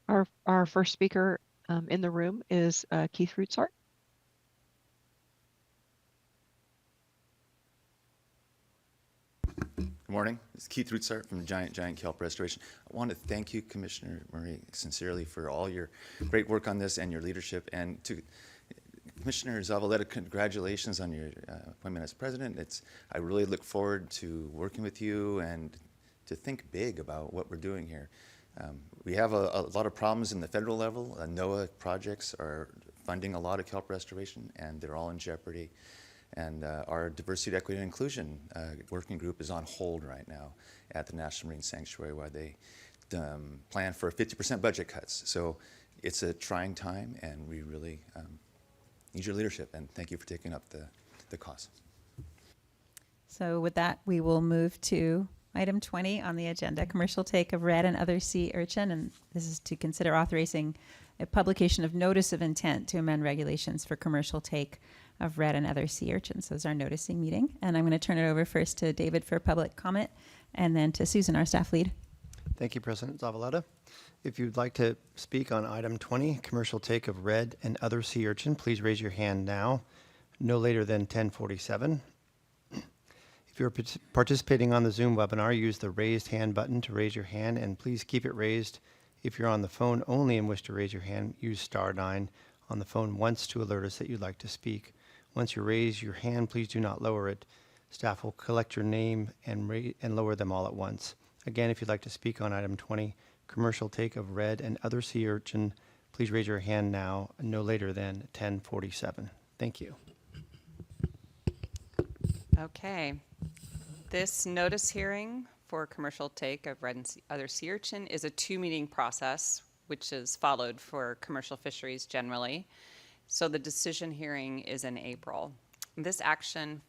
Our first speaker in the room is Keith Rootsart. Good morning. It's Keith Rootsart from Giant Kelp Restoration. I want to thank you, Commissioner Murray, sincerely for all your great work on this and your leadership. And to Commissioner Zavaleta, congratulations on your appointment as president. I really look forward to working with you and to think big about what we're doing here. We have a lot of problems in the federal level. NOAA projects are funding a lot of kelp restoration, and they're all in jeopardy. And our diversity, equity, and inclusion working group is on hold right now at the National Marine Sanctuary while they plan for 50% budget cuts. So it's a trying time, and we really need your leadership, and thank you for taking up the cause. So with that, we will move to item 20 on the agenda, commercial take of red and other sea urchin, and this is to consider authorizing a publication of notice of intent to amend regulations for commercial take of red and other sea urchins. So it's our noticing meeting, and I'm going to turn it over first to David for public comment, and then to Susan, our staff lead. Thank you, President Zavaleta. If you'd like to speak on item 20, commercial take of red and other sea urchin, please raise your hand now, no later than 10:47. If you're participating on the Zoom webinar, use the raised hand button to raise your hand, and please keep it raised. If you're on the phone only and wish to raise your hand, use *9 on the phone once to alert us that you'd like to speak. Once you raise your hand, please do not lower it. Staff will collect your name and lower them all at once. Again, if you'd like to speak on item 20, commercial take of red and other sea urchin, please raise your hand now, no later than 10:47. Thank you. Okay. This notice hearing for commercial take of red and other sea urchin is a 2-meeting process, which is followed for commercial fisheries generally. So the decision hearing is in April. This action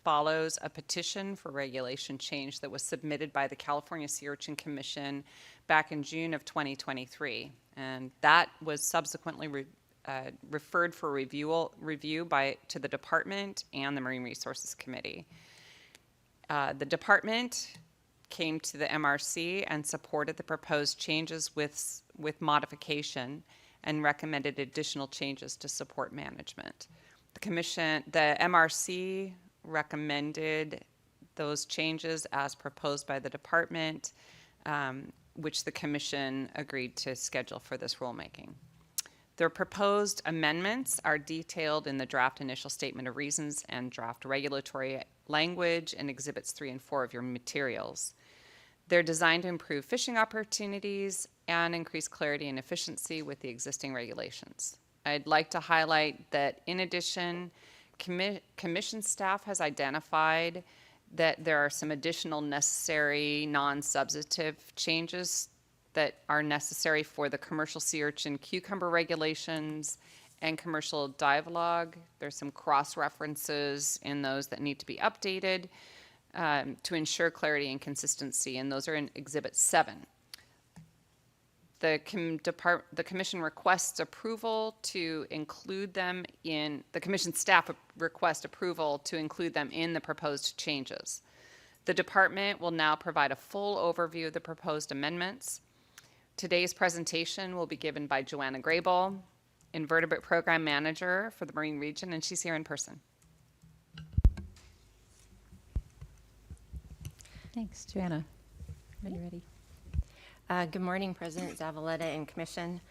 follows a petition for regulation change that was submitted by the California Sea Urchin Commission back in June of 2023. And that was subsequently referred for review to the department and the Marine Resources Committee. The department came to the MRC and supported the proposed changes with modification and recommended additional changes to support management. The MRC recommended those changes as proposed by the department, which the commission agreed to schedule for this rulemaking. The proposed amendments are detailed in the draft initial statement of reasons and draft regulatory language in Exhibits 3 and 4 of your materials. They're designed to improve fishing opportunities and increase clarity and efficiency with the existing regulations. I'd like to highlight that in addition, commission staff has identified that there are some additional necessary non-substantive changes that are necessary for the commercial sea urchin cucumber regulations and commercial dialogue. There's some cross-references in those that need to be updated to ensure clarity and consistency, and those are in Exhibit 7. The commission requests approval to include them in, the commission staff request approval to include them in the proposed changes. The department will now provide a full overview of the proposed amendments. Today's presentation will be given by Joanna Grable, Invertebrate Program Manager for the Marine Region, and she's here in person. Thanks, Joanna. Are you ready? Good morning, President Zavaleta and Commission.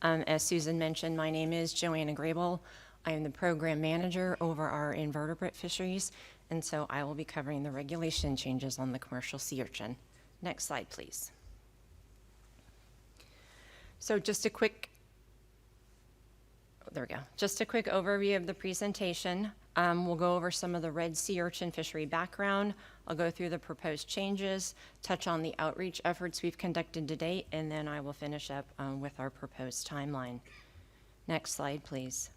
As Susan mentioned, my name is Joanna Grable. I am the Program Manager over our invertebrate fisheries, and so I will be covering the regulation changes on the commercial sea urchin. Next slide, please. So just a quick overview of the presentation. We'll go over some of the red sea urchin fishery background. I'll go through the proposed changes, touch on the outreach efforts we've conducted to date, and then I will finish up with our proposed timeline. Next slide, please.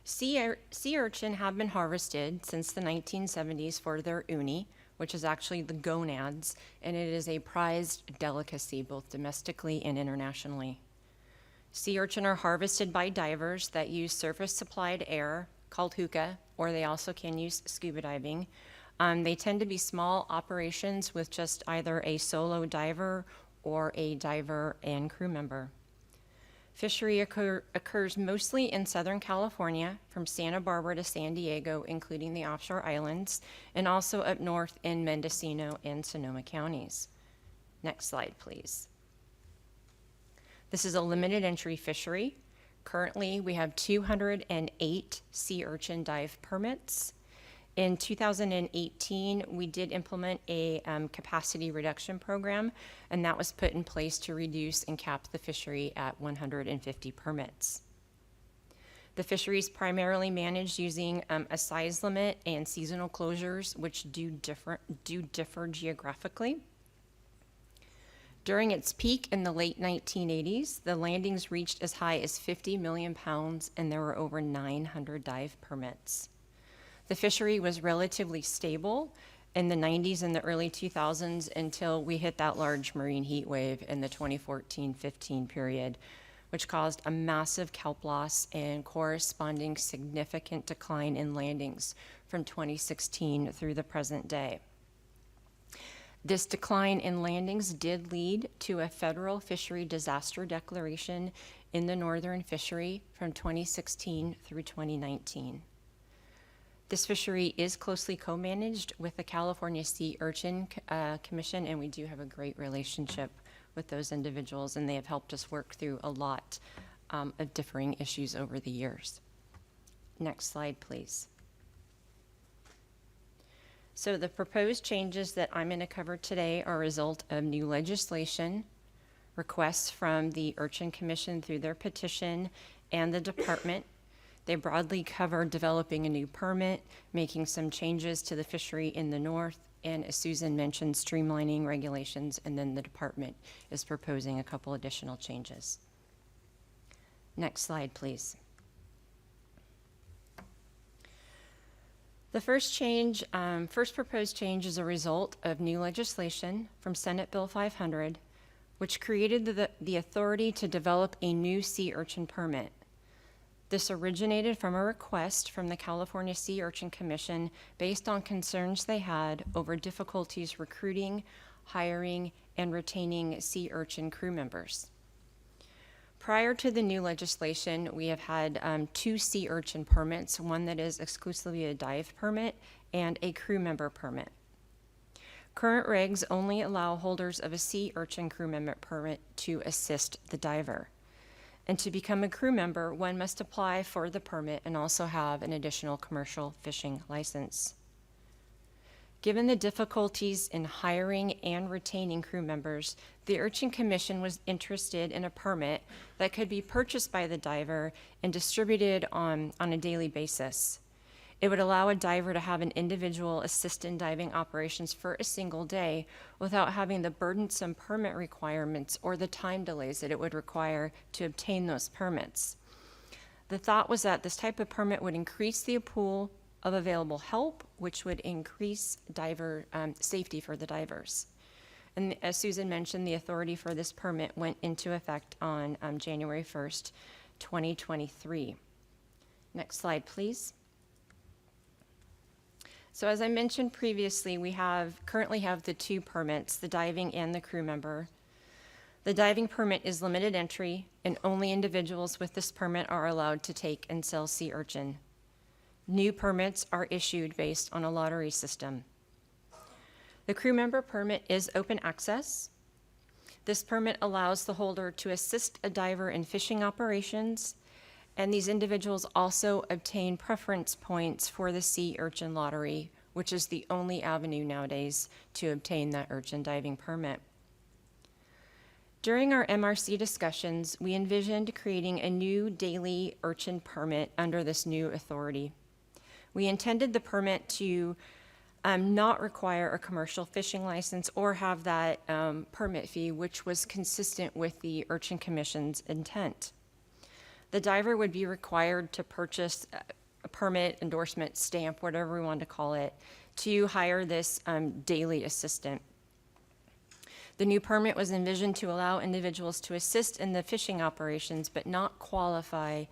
Sea urchin have been harvested since the 1970s for their uni, which is actually the gonads, and it is a prized delicacy both domestically and internationally. Sea urchin are harvested by divers that use surface-supplied air, called hookah, or they also can use scuba diving. They tend to be small operations with just either a solo diver or a diver and crew member. Fishery occurs mostly in Southern California, from Santa Barbara to San Diego, including the offshore islands, and also up north in Mendocino and Sonoma counties. Next slide, please. This is a limited entry fishery. Currently, we have 208 sea urchin dive permits. In 2018, we did implement a capacity reduction program, and that was put in place to reduce and cap the fishery at 150 permits. The fishery is primarily managed using a size limit and seasonal closures, which do differ geographically. During its peak in the late 1980s, the landings reached as high as 50 million pounds, and there were over 900 dive permits. The fishery was relatively stable in the 90s and the early 2000s until we hit that large marine heat wave in the 2014-15 period, which caused a massive kelp loss and corresponding significant decline in landings from 2016 through the present day. This decline in landings did lead to a federal fishery disaster declaration in the northern fishery from 2016 through 2019. This fishery is closely co-managed with the California Sea Urchin Commission, and we do have a great relationship with those individuals, and they have helped us work through a lot of differing issues over the years. Next slide, please. So the proposed changes that I'm going to cover today are a result of new legislation, requests from the Urchin Commission through their petition, and the department. They broadly cover developing a new permit, making some changes to the fishery in the north, and as Susan mentioned, streamlining regulations, and then the department is proposing a couple additional changes. Next slide, please. The first proposed change is a result of new legislation from Senate Bill 500, which created the authority to develop a new sea urchin permit. This originated from a request from the California Sea Urchin Commission based on concerns they had over difficulties recruiting, hiring, and retaining sea urchin crew members. Prior to the new legislation, we have had 2 sea urchin permits, one that is exclusively a dive permit and a crew member permit. Current regs only allow holders of a sea urchin crew member permit to assist the diver. And to become a crew member, one must apply for the permit and also have an additional commercial fishing license. Given the difficulties in hiring and retaining crew members, the Urchin Commission was interested in a permit that could be purchased by the diver and distributed on a daily basis. It would allow a diver to have an individual assist in diving operations for a single day without having the burdensome permit requirements or the time delays that it would require to obtain those permits. The thought was that this type of permit would increase the pool of available help, which would increase diver safety for the divers. And as Susan mentioned, the authority for this permit went into effect on January 1st, 2023. Next slide, please. So as I mentioned previously, we currently have the 2 permits, the diving and the crew member. The diving permit is limited entry, and only individuals with this permit are allowed to take and sell sea urchin. New permits are issued based on a lottery system. The crew member permit is open access. This permit allows the holder to assist a diver in fishing operations, and these individuals also obtain preference points for the sea urchin lottery, which is the only avenue nowadays to obtain that urchin diving permit. During our MRC discussions, we envisioned creating a new daily urchin permit under this new authority. We intended the permit to not require a commercial fishing license or have that permit fee, which was consistent with the Urchin Commission's intent. The diver would be required to purchase a permit, endorsement, stamp, whatever we want to call it, to hire this daily assistant. The new permit was envisioned to allow individuals to assist in the fishing operations but not qualify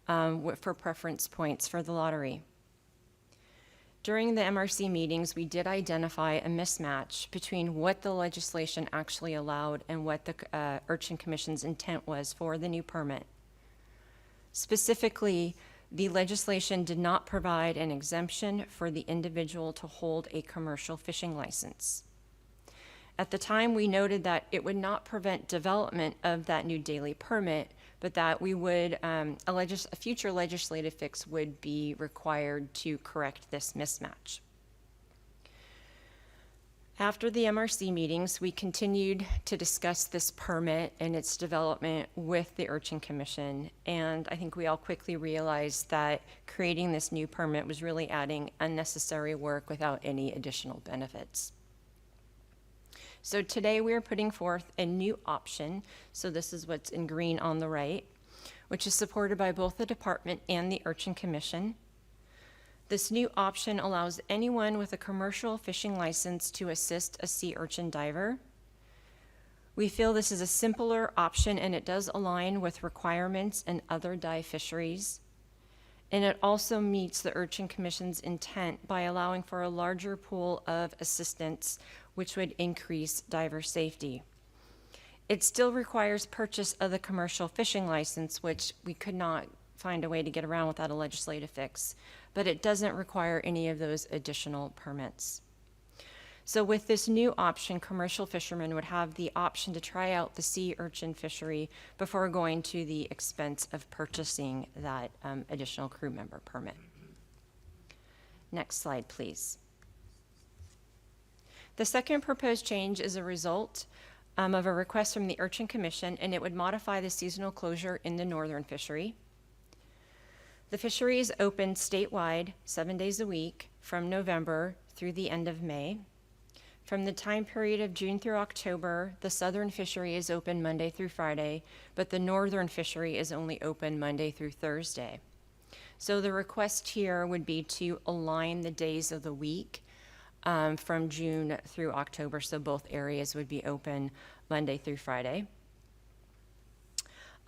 for preference points for the lottery. During the MRC meetings, we did identify a mismatch between what the legislation actually allowed and what the Urchin Commission's intent was for the new permit. Specifically, the legislation did not provide an exemption for the individual to hold a commercial fishing license. At the time, we noted that it would not prevent development of that new daily permit, but that we would, a future legislative fix would be required to correct this mismatch. After the MRC meetings, we continued to discuss this permit and its development with the Urchin Commission, and I think we all quickly realized that creating this new permit was really adding unnecessary work without any additional benefits. So today we are putting forth a new option, so this is what's in green on the right, which is supported by both the department and the Urchin Commission. This new option allows anyone with a commercial fishing license to assist a sea urchin diver. We feel this is a simpler option and it does align with requirements in other dive fisheries. And it also meets the Urchin Commission's intent by allowing for a larger pool of assistance, which would increase diver safety. It still requires purchase of the commercial fishing license, which we could not find a way to get around without a legislative fix, but it doesn't require any of those additional permits. So with this new option, commercial fishermen would have the option to try out the sea urchin fishery before going to the expense of purchasing that additional crew member permit. Next slide, please. The second proposed change is a result of a request from the Urchin Commission, and it would modify the seasonal closure in the northern fishery. The fishery is open statewide 7 days a week from November through the end of May. From the time period of June through October, the southern fishery is open Monday through Friday, but the northern fishery is only open Monday through Thursday. So the request here would be to align the days of the week from June through October, so both areas would be open Monday through Friday.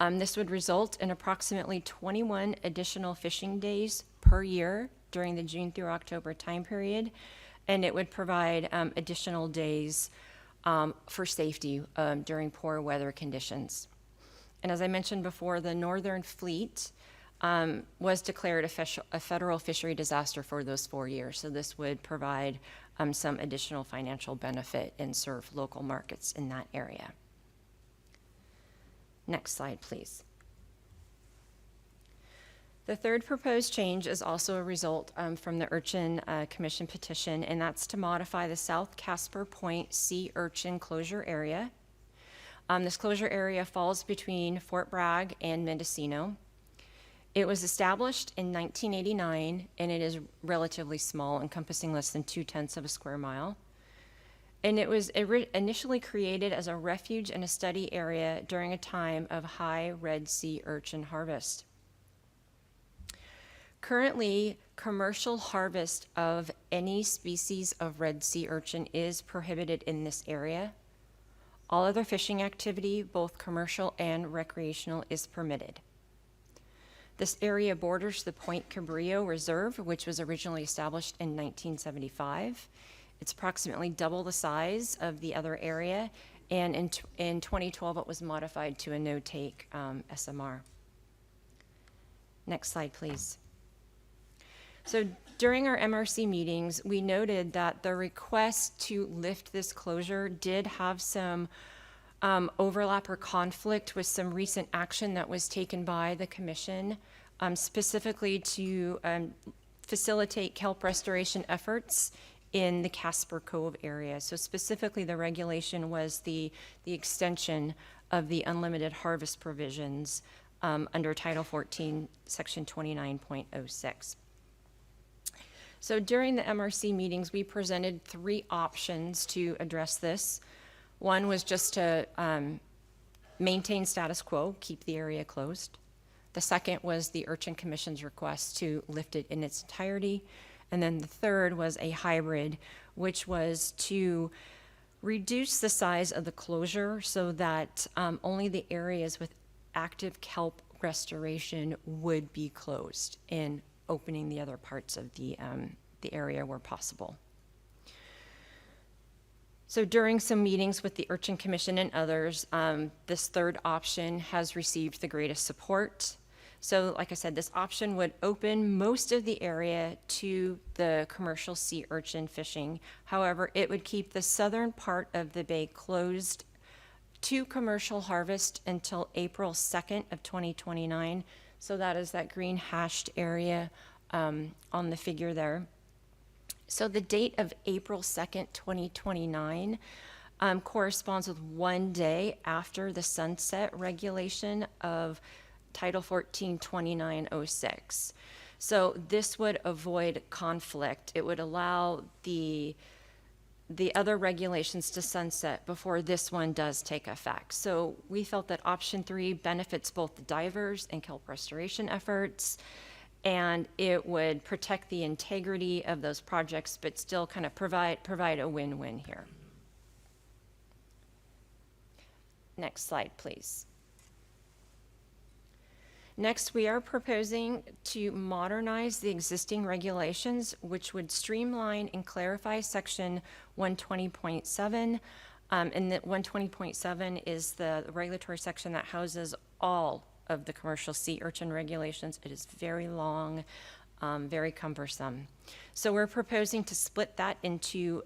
This would result in approximately 21 additional fishing days per year during the June through October time period, and it would provide additional days for safety during poor weather conditions. And as I mentioned before, the Northern Fleet was declared a federal fishery disaster for those 4 years, so this would provide some additional financial benefit and serve local markets in that area. Next slide, please. The third proposed change is also a result from the Urchin Commission petition, and that's to modify the South Casper Point Sea Urchin Closure Area. This closure area falls between Fort Bragg and Mendocino. It was established in 1989, and it is relatively small, encompassing less than 0.2 of a square mile. And it was initially created as a refuge and a study area during a time of high red sea urchin harvest. Currently, commercial harvest of any species of red sea urchin is prohibited in this area. All other fishing activity, both commercial and recreational, is permitted. This area borders the Point Cabrillo Reserve, which was originally established in 1975. It's approximately double the size of the other area, and in 2012 it was modified to a no-take SMR. Next slide, please. So during our MRC meetings, we noted that the request to lift this closure did have some overlap or conflict with some recent action that was taken by the Commission, specifically to facilitate kelp restoration efforts in the Casper Cove area. So specifically, the regulation was the extension of the unlimited harvest provisions under Title 14, Section 29.06. So during the MRC meetings, we presented 3 options to address this. One was just to maintain status quo, keep the area closed. The second was the Urchin Commission's request to lift it in its entirety. And then the third was a hybrid, which was to reduce the size of the closure so that only the areas with active kelp restoration would be closed, and opening the other parts of the the area where possible. So during some meetings with the Urchin Commission and others, this third option has received the greatest support. So like I said, this option would open most of the area to the commercial sea urchin fishing. However, it would keep the southern part of the bay closed to commercial harvest until April 2nd of 2029. So that is that green hashed area on the figure there. So the date of April 2nd, 2029 corresponds with 1 day after the sunset regulation of Title 14, 2906. So this would avoid conflict. It would allow the other regulations to sunset before this one does take effect. So we felt that option 3 benefits both the divers and kelp restoration efforts, and it would protect the integrity of those projects, but still kind of provide a win-win here. Next slide, please. Next, we are proposing to modernize the existing regulations, which would streamline and clarify section 120.7. And that 120.7 is the regulatory section that houses all of the commercial sea urchin regulations. It is very long, very cumbersome. So we're proposing to split that into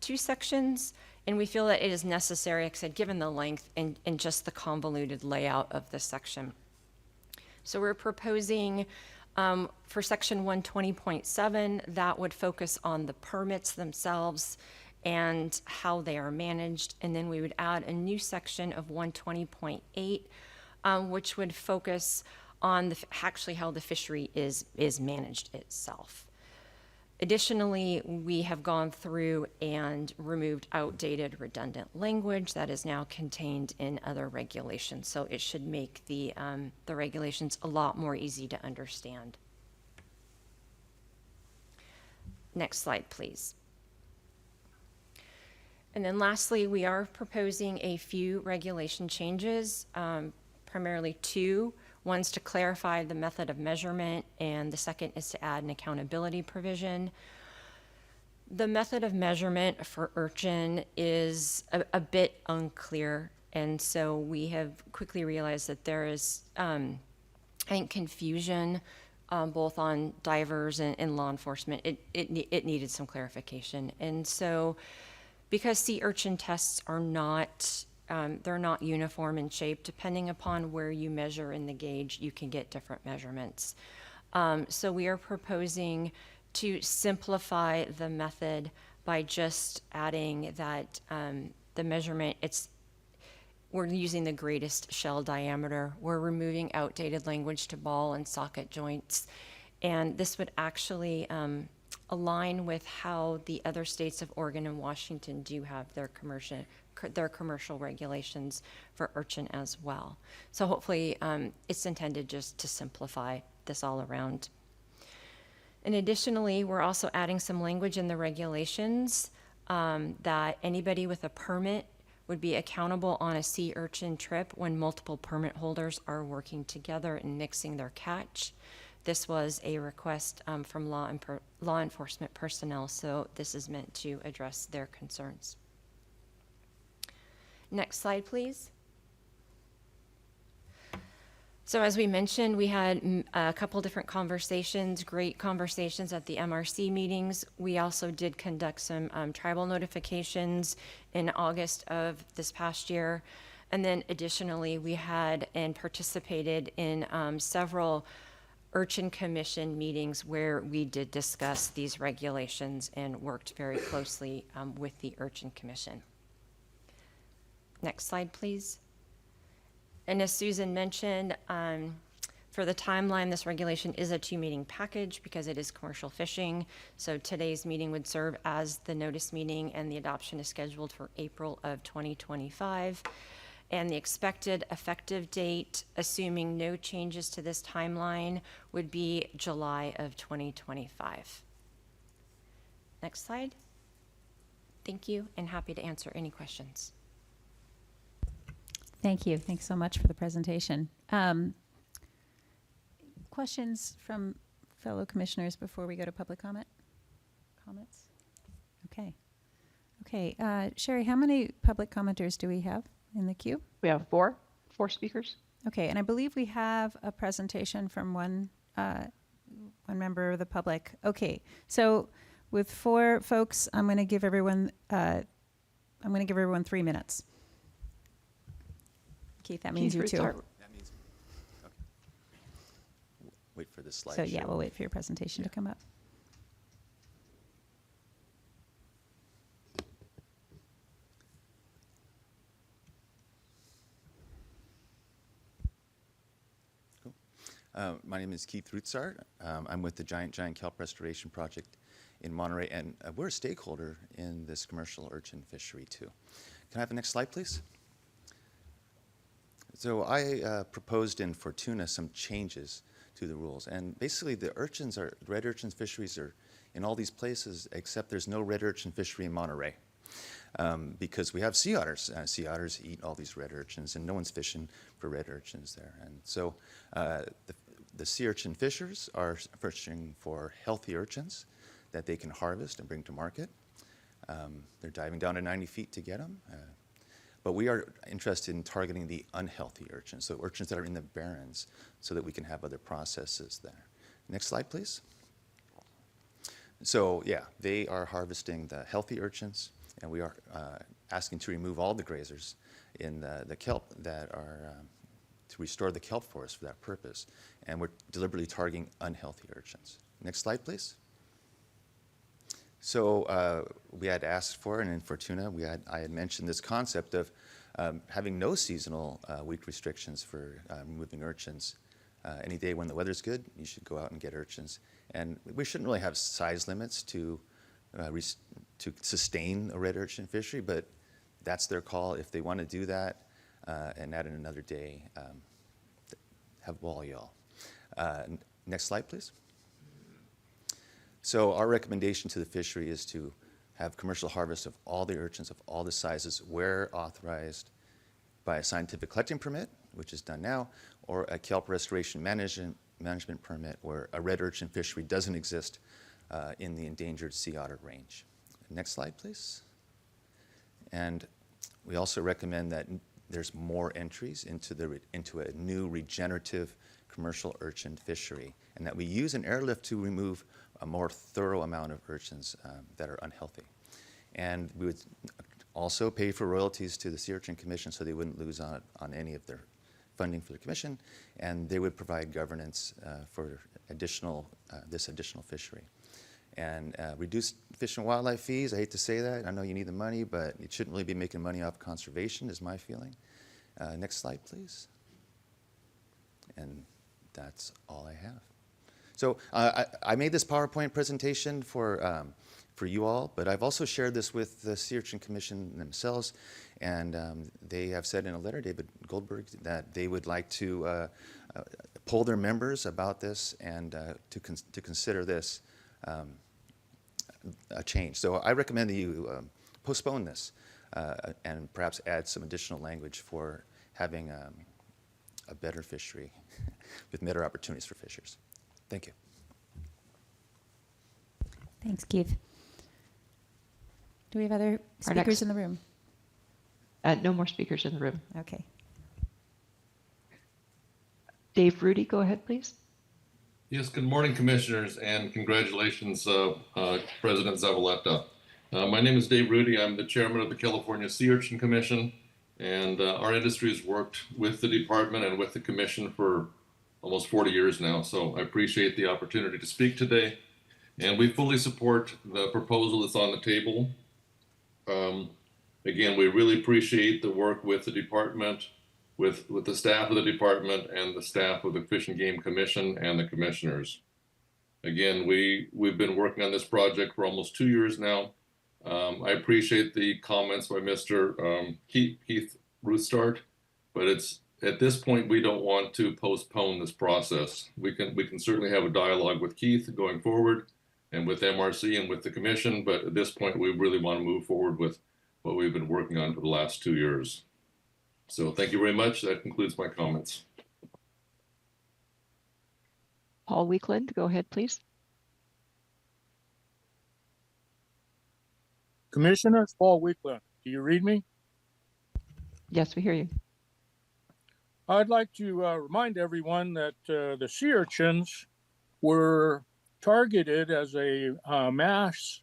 2 sections, and we feel that it is necessary, like I said, given the length and just the convoluted layout of this section. So we're proposing for section 120.7, that would focus on the permits themselves and how they are managed. And then we would add a new section of 120.8, which would focus on actually how the fishery is managed itself. Additionally, we have gone through and removed outdated, redundant language that is now contained in other regulations. So it should make the regulations a lot more easy to understand. Next slide, please. And then lastly, we are proposing a few regulation changes, primarily 2. One's to clarify the method of measurement, and the second is to add an accountability provision. The method of measurement for urchin is a bit unclear, and so we have quickly realized that there is, I think, confusion both on divers and law enforcement. It needed some clarification, and so because sea urchin tests are not they're not uniform in shape. Depending upon where you measure in the gauge, you can get different measurements. So we are proposing to simplify the method by just adding that the measurement, we're using the greatest shell diameter. We're removing outdated language to ball and socket joints. And this would actually align with how the other states of Oregon and Washington do have their commercial regulations for urchin as well. So hopefully it's intended just to simplify this all around. And additionally, we're also adding some language in the regulations that anybody with a permit would be accountable on a sea urchin trip when multiple permit holders are working together and mixing their catch. This was a request from law enforcement personnel, so this is meant to address their concerns. Next slide, please. So as we mentioned, we had a couple different conversations, great conversations at the MRC meetings. We also did conduct some tribal notifications in August of this past year. And then additionally, we had and participated in several Urchin Commission meetings where we did discuss these regulations and worked very closely with the Urchin Commission. Next slide, please. And as Susan mentioned, for the timeline, this regulation is a 2-meeting package because it is commercial fishing. So today's meeting would serve as the notice meeting, and the adoption is scheduled for April of 2025. And the expected effective date, assuming no changes to this timeline, would be July of 2025. Next slide. Thank you, and happy to answer any questions. Thank you. Thanks so much for the presentation. Questions from fellow commissioners before we go to public comment? comments? Okay. Okay, Sherry, how many public commenters do we have in the queue? We have four speakers. Okay, and I believe we have a presentation from one member of the public. Okay, so with 4 folks, I'm going to give everyone 3 minutes. Keith, that means you Keith too. Rutzart. That means, okay. Wait for the slide. So yeah, we'll wait for your presentation to come up. My name is Keith Rutzart. I'm with the Giant Kelp Restoration Project in Monterey, and we're a stakeholder in this commercial urchin fishery too. Can I have the next slide, please? So I proposed in Fortuna some changes to the rules, and basically the red urchins fisheries are in all these places, except there's no red urchin fishery in Monterey. Because we have sea otters. Sea otters eat all these red urchins, and no one's fishing for red urchins there. And so the sea urchin fishers are fishing for healthy urchins that they can harvest and bring to market. They're diving down to 90 feet to get them. But we are interested in targeting the unhealthy urchins, so urchins that are in the barrens, so that we can have other processes there. Next slide, please. So yeah, they are harvesting the healthy urchins, and we are asking to remove all the grazers in the kelp that are to restore the kelp forest for that purpose. And we're deliberately targeting unhealthy urchins. Next slide, please. So we had asked for, and in Fortuna, I had mentioned this concept of having no seasonal week restrictions for removing urchins. Any day when the weather's good, you should go out and get urchins. And we shouldn't really have size limits to sustain a red urchin fishery, but that's their call. If they want to do that and add in another day, have all y'all. Next slide, please. So our recommendation to the fishery is to have commercial harvest of all the urchins of all the sizes where authorized by a scientific collecting permit, which is done now, or a kelp restoration management permit where a red urchin fishery doesn't exist in the endangered sea otter range. Next slide, please. And we also recommend that there's more entries into a new regenerative commercial urchin fishery, and that we use an airlift to remove a more thorough amount of urchins that are unhealthy. And we would also pay for royalties to the Sea Urchin Commission so they wouldn't lose on any of their funding for the commission, and they would provide governance for this additional fishery. And reduced fish and wildlife fees, I hate to say that, I know you need the money, but it shouldn't really be making money off conservation is my feeling. Next slide, please. And that's all I have. So I made this PowerPoint presentation for you all, but I've also shared this with the Sea Urchin Commission themselves, and they have said in a letter, David Goldberg, that they would like to poll their members about this and to consider this a change. So I recommend that you postpone this and perhaps add some additional language for having a better fishery with better opportunities for fishers. Thank you. Thanks, Keith. Do we have other speakers in the room? No more speakers in the room. Okay. Dave Rudy, go ahead, please. Yes, good morning, commissioners, and congratulations, President Zavaleta. My name is Dave Rudy. I'm the chairman of the California Sea Urchin Commission, and our industry has worked with the department and with the commission for almost 40 years now, so I appreciate the opportunity to speak today. And we fully support the proposal that's on the table. Again, we really appreciate the work with the department, with the staff of the department and the staff of the Fish and Game Commission and the commissioners. Again, we've been working on this project for almost 2 years now. I appreciate the comments by Mr. Keith Rutzart, but at this point, we don't want to postpone this process. We can certainly have a dialogue with Keith going forward and with MRC and with the commission, but at this point, we really want to move forward with what we've been working on for the last 2 years. So thank you very much. That concludes my comments. Paul Weekland, go ahead, please. Commissioners, Paul Weekland, do you read me? Yes, we hear you. I'd like to remind everyone that the sea urchins were targeted as a mass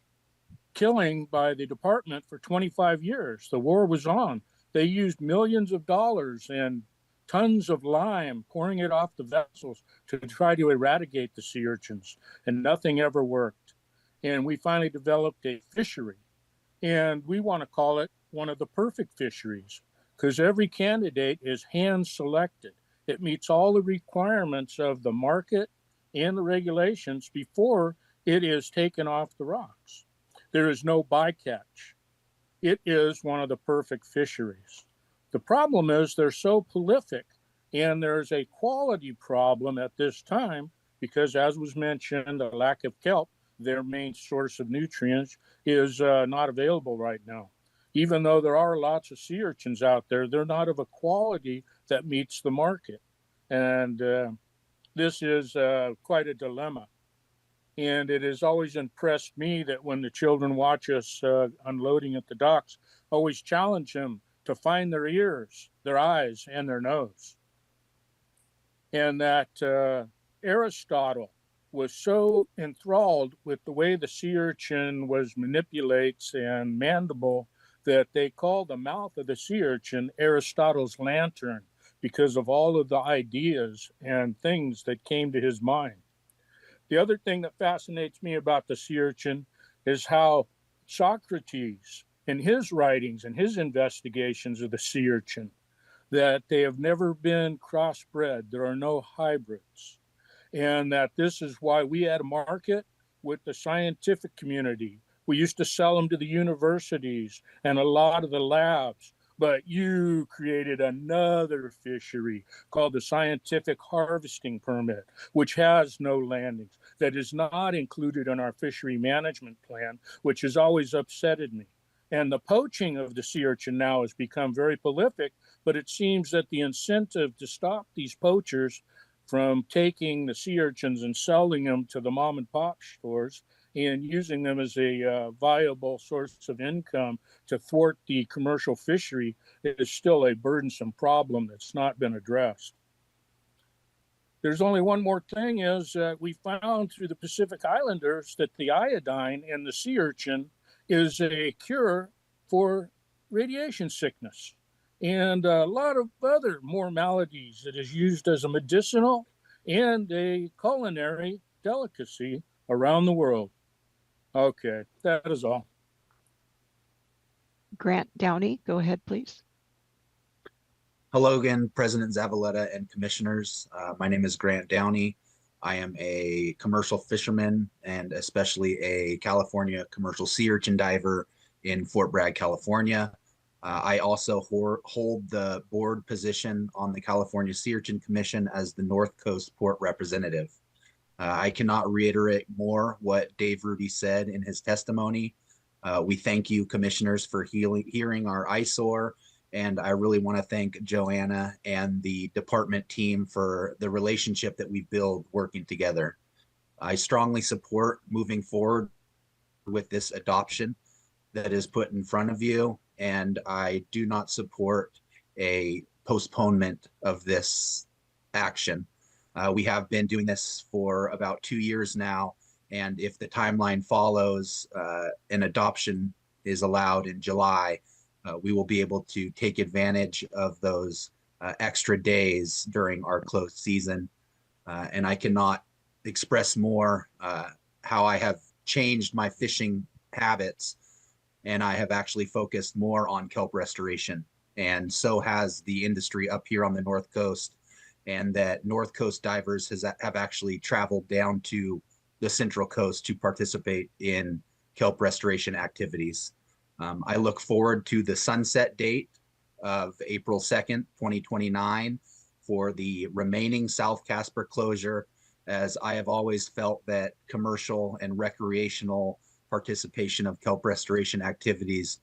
killing by the department for 25 years. The war was on. They used millions of dollars and tons of lime, pouring it off the vessels to try to eradicate the sea urchins, and nothing ever worked. And we finally developed a fishery, and we want to call it one of the perfect fisheries because every candidate is hand selected. It meets all the requirements of the market and the regulations before it is taken off the rocks. There is no bycatch. It is one of the perfect fisheries. The problem is they're so prolific, and there's a quality problem at this time because, as was mentioned, the lack of kelp, their main source of nutrients, is not available right now. Even though there are lots of sea urchins out there, they're not of a quality that meets the market. And this is quite a dilemma. And it has always impressed me that when the children watch us unloading at the docks, always challenge them to find their ears, their eyes, and their nose. And that Aristotle was so enthralled with the way the sea urchin was manipulates and mandible that they called the mouth of the sea urchin Aristotle's lantern because of all of the ideas and things that came to his mind. The other thing that fascinates me about the sea urchin is how Socrates, in his writings and his investigations of the sea urchin, that they have never been crossbred. There are no hybrids. And that this is why we had a market with the scientific community. We used to sell them to the universities and a lot of the labs. But you created another fishery called the Scientific Harvesting Permit, which has no landings, that is not included in our fishery management plan, which has always upsetted me. And the poaching of the sea urchin now has become very prolific, but it seems that the incentive to stop these poachers from taking the sea urchins and selling them to the mom and pop stores and using them as a viable source of income to thwart the commercial fishery is still a burdensome problem that's not been addressed. There's only one more thing is we found through the Pacific Islanders that the iodine in the sea urchin is a cure for radiation sickness and a lot of other more maladies that is used as a medicinal and a culinary delicacy around the world. Okay, that is all. Grant Downey, go ahead, please. Hello again, President Zavaleta and commissioners. My name is Grant Downey. I am a commercial fisherman and especially a California commercial sea urchin diver in Fort Bragg, California. I also hold the board position on the California Sea Urchin Commission as the North Coast Port Representative. I cannot reiterate more what Dave Rudy said in his testimony. We thank you, commissioners, for hearing our eyesore, and I really want to thank Joanna and the department team for the relationship that we build working together. I strongly support moving forward with this adoption that is put in front of you, and I do not support a postponement of this action. We have been doing this for about 2 years now, and if the timeline follows, an adoption is allowed in July, we will be able to take advantage of those extra days during our closed season. And I cannot express more how I have changed my fishing habits, and I have actually focused more on kelp restoration. And so has the industry up here on the North Coast, and that North Coast divers have actually traveled down to the Central Coast to participate in kelp restoration activities. I look forward to the sunset date of April 2nd, 2029 for the remaining South Casper closure, as I have always felt that commercial and recreational participation of kelp restoration activities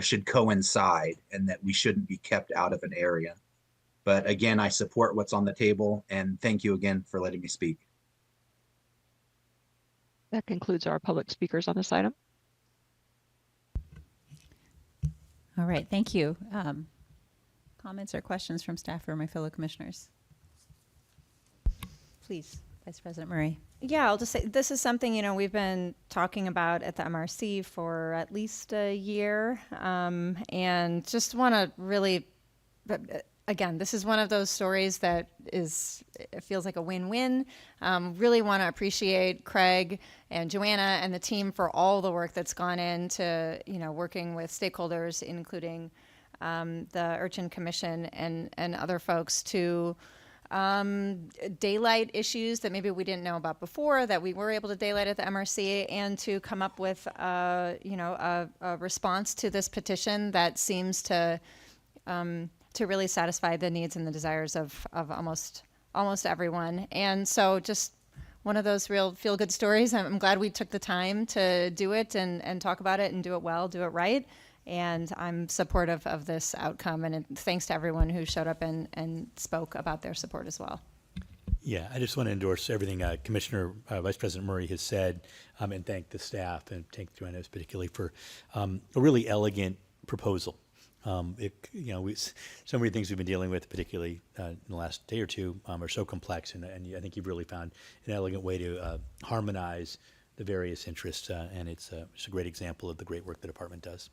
should coincide and that we shouldn't be kept out of an area. But again, I support what's on the table, and thank you again for letting me speak. That concludes our public speakers on this item. All right, thank you. Comments or questions from staff or my fellow commissioners? Please, Vice President Murray. Yeah, I'll just say this is something, we've been talking about at the MRC for at least a year. And just want to really, again, this is one of those stories that it feels like a win-win. Really want to appreciate Craig and Joanna and the team for all the work that's gone into, working with stakeholders, including the Urchin Commission and other folks to daylight issues that maybe we didn't know about before that we were able to daylight at the MRC, and to come up with a response to this petition that seems to really satisfy the needs and the desires of almost everyone. And so just one of those real feel-good stories. I'm glad we took the time to do it and talk about it and do it well, do it right. And I'm supportive of this outcome, and thanks to everyone who showed up and spoke about their support as well. Yeah, I just want to endorse everything Commissioner Vice President Murray has said, and thank the staff and thank Joanna particularly for a really elegant proposal. Some of the things we've been dealing with, particularly in the last day or two, are so complex, and I think you've really found an elegant way to harmonize the various interests, and it's a great example of the great work the department does.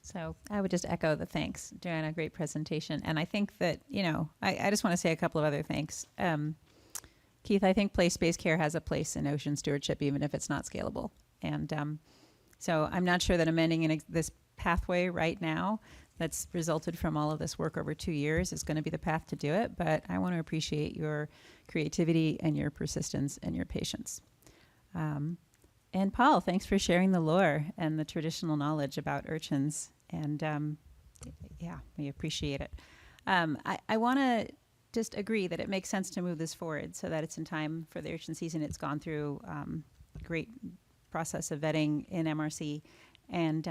So I would just echo the thanks, Joanna, great presentation. And I think that, I just want to say a couple of other thanks. Keith, I think place-based care has a place in ocean stewardship, even if it's not scalable. And so I'm not sure that amending this pathway right now that's resulted from all of this work over 2 years is going to be the path to do it. But I want to appreciate your creativity and your persistence and your patience. And Paul, thanks for sharing the lore and the traditional knowledge about urchins. And we appreciate it. I want to just agree that it makes sense to move this forward so that it's in time for the urchin season. It's gone through a great process of vetting in MRC. And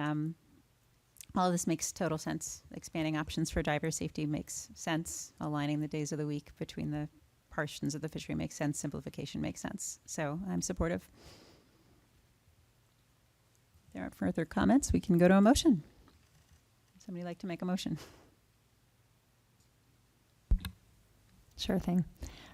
all of this makes total sense. Expanding options for diver safety makes sense. Aligning the days of the week between the portions of the fishery makes sense. Simplification makes sense. So I'm supportive. If there aren't further comments, we can go to a motion. Somebody like to make a motion? Sure thing.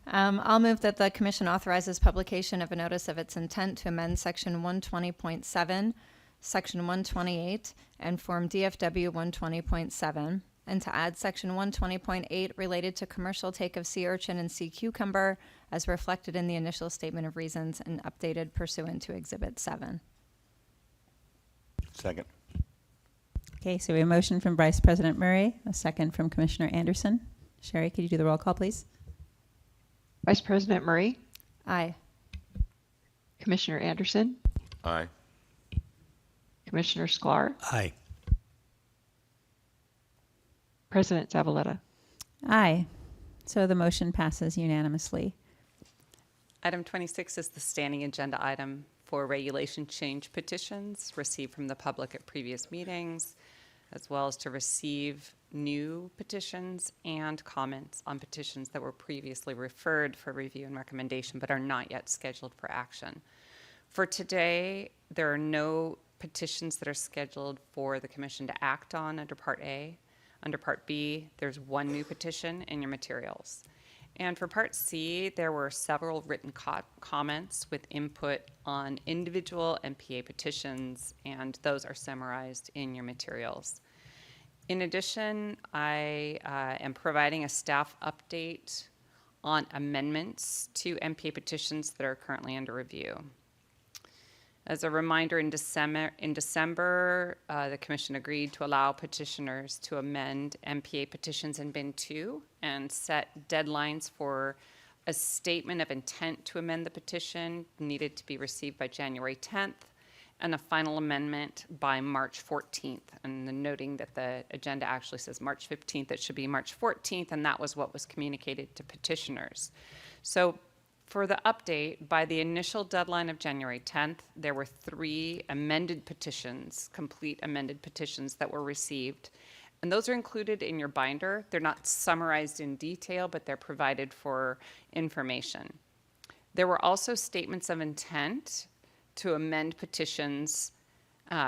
I'll move that the Commission authorizes publication of a notice of its intent to amend Section 120.7, Section 128, and Form DFW 120.7, and to add Section 120.8 related to commercial take of sea urchin and sea cucumber as reflected in the initial statement of reasons and updated pursuant to Exhibit 7. Second. Okay, so we have a motion from Vice President Murray, a second from Commissioner Anderson. Sherry, could you do the roll call, please? Vice President Murray, Aye. Commissioner Anderson, Aye. Commissioner Sklar, Aye. President Zavaleta. Aye. So the motion passes unanimously. Item 26 is the standing agenda item for regulation change petitions received from the public at previous meetings, as well as to receive new petitions and comments on petitions that were previously referred for review and recommendation but are not yet scheduled for action. For today, there are no petitions that are scheduled for the Commission to act on under Part A. Under Part B, there's one new petition in your materials. And for Part C, there were several written comments with input on individual MPA petitions, and those are summarized in your materials. In addition, I am providing a staff update on amendments to MPA petitions that are currently under review. As a reminder, in December, the Commission agreed to allow petitioners to amend MPA petitions in Bin 2 and set deadlines for a statement of intent to amend the petition needed to be received by January 10th and a final amendment by March 14th. And noting that the agenda actually says March 15th, it should be March 14th, and that was what was communicated to petitioners. So for the update, by the initial deadline of January 10th, there were 3 amended petitions, complete amended petitions that were received. And those are included in your binder. They're not summarized in detail, but they're provided for information. There were also statements of intent to amend petitions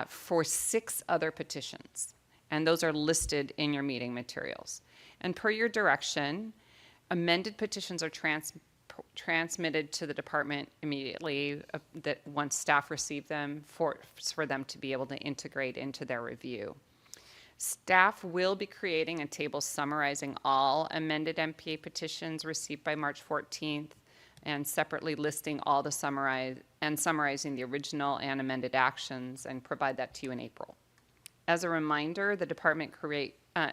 for 6 other petitions, and those are listed in your meeting materials. And per your direction, amended petitions are transmitted to the department immediately that once staff receive them for them to be able to integrate into their review. Staff will be creating a table summarizing all amended MPA petitions received by March 14th and separately listing all the summarizing the original and amended actions and provide that to you in April. As a reminder, the department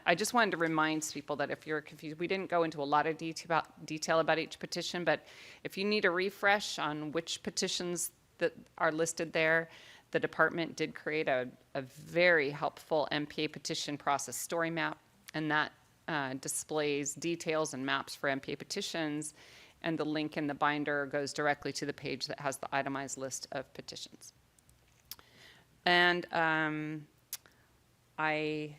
I just wanted to remind people that if you're confused, we didn't go into a lot of detail about each petition, but if you need a refresh on which petitions that are listed there, the department did create a very helpful MPA petition process story map, and that displays details and maps for MPA petitions, and the link in the binder goes directly to the page that has the itemized list of petitions. And I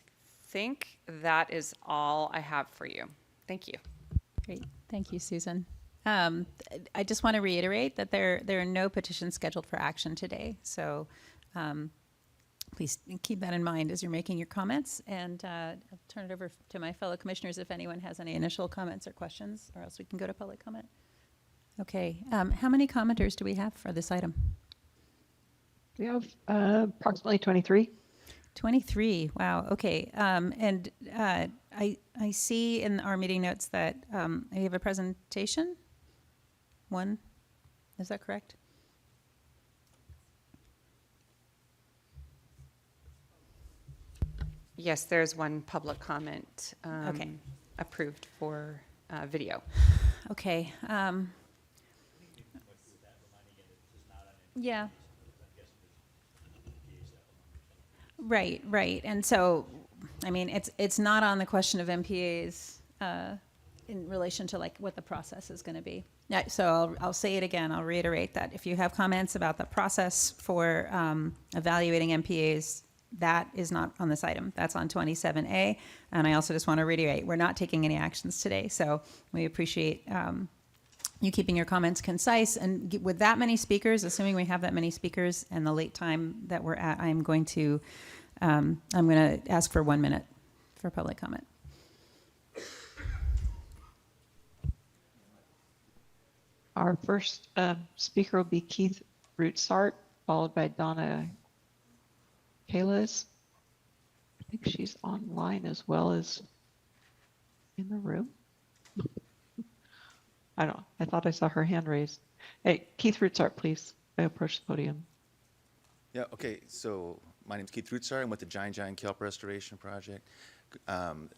think that is all I have for you. Thank you. Great. Thank you, Susan. I just want to reiterate that there are no petitions scheduled for action today. So please keep that in mind as you're making your comments. And I'll turn it over to my fellow commissioners if anyone has any initial comments or questions, or else we can go to public comment. Okay. How many commenters do we have for this item? We have approximately 23. 23. Wow. Okay. And I see in our meeting notes that I have a presentation. One. Is that correct? Yes, there's one public comment Okay. approved for video. Okay. Yeah. Right, right. And so, I mean, it's not on the question of MPAs in relation to like what the process is going to be. Yeah, so I'll say it again. I'll reiterate that if you have comments about the process for evaluating MPAs, that is not on this item. That's on 27A. And I also just want to reiterate, we're not taking any actions today. So we appreciate you keeping your comments concise. And with that many speakers, assuming we have that many speakers and the late time that we're at, I'm going to ask for 1 minute for public comment. Our first speaker will be Keith Rootsart, followed by Donna Kalas. I think she's online as well as in the room. I don't know. I thought I saw her hand raised. Hey, Keith Rootsart, please approach the podium. Yeah, okay, so my name's Keith Rootsart. I'm with the Giant Kelp Restoration Project.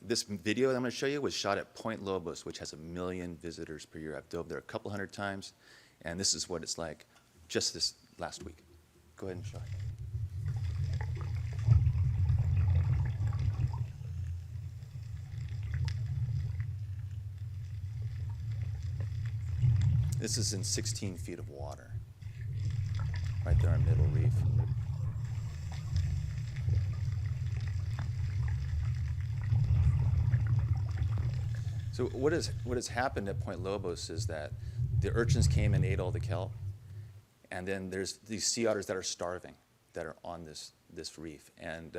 This video that I'm going to show you was shot at Point Lobos, which has 1 million visitors per year. I've dove there a couple hundred times, and this is what it's like just this last week. Go ahead and show it. This is in 16 feet of water, right there on Middle Reef. So what has happened at Point Lobos is that the urchins came and ate all the kelp, and then there's these sea otters that are starving, that are on this reef, and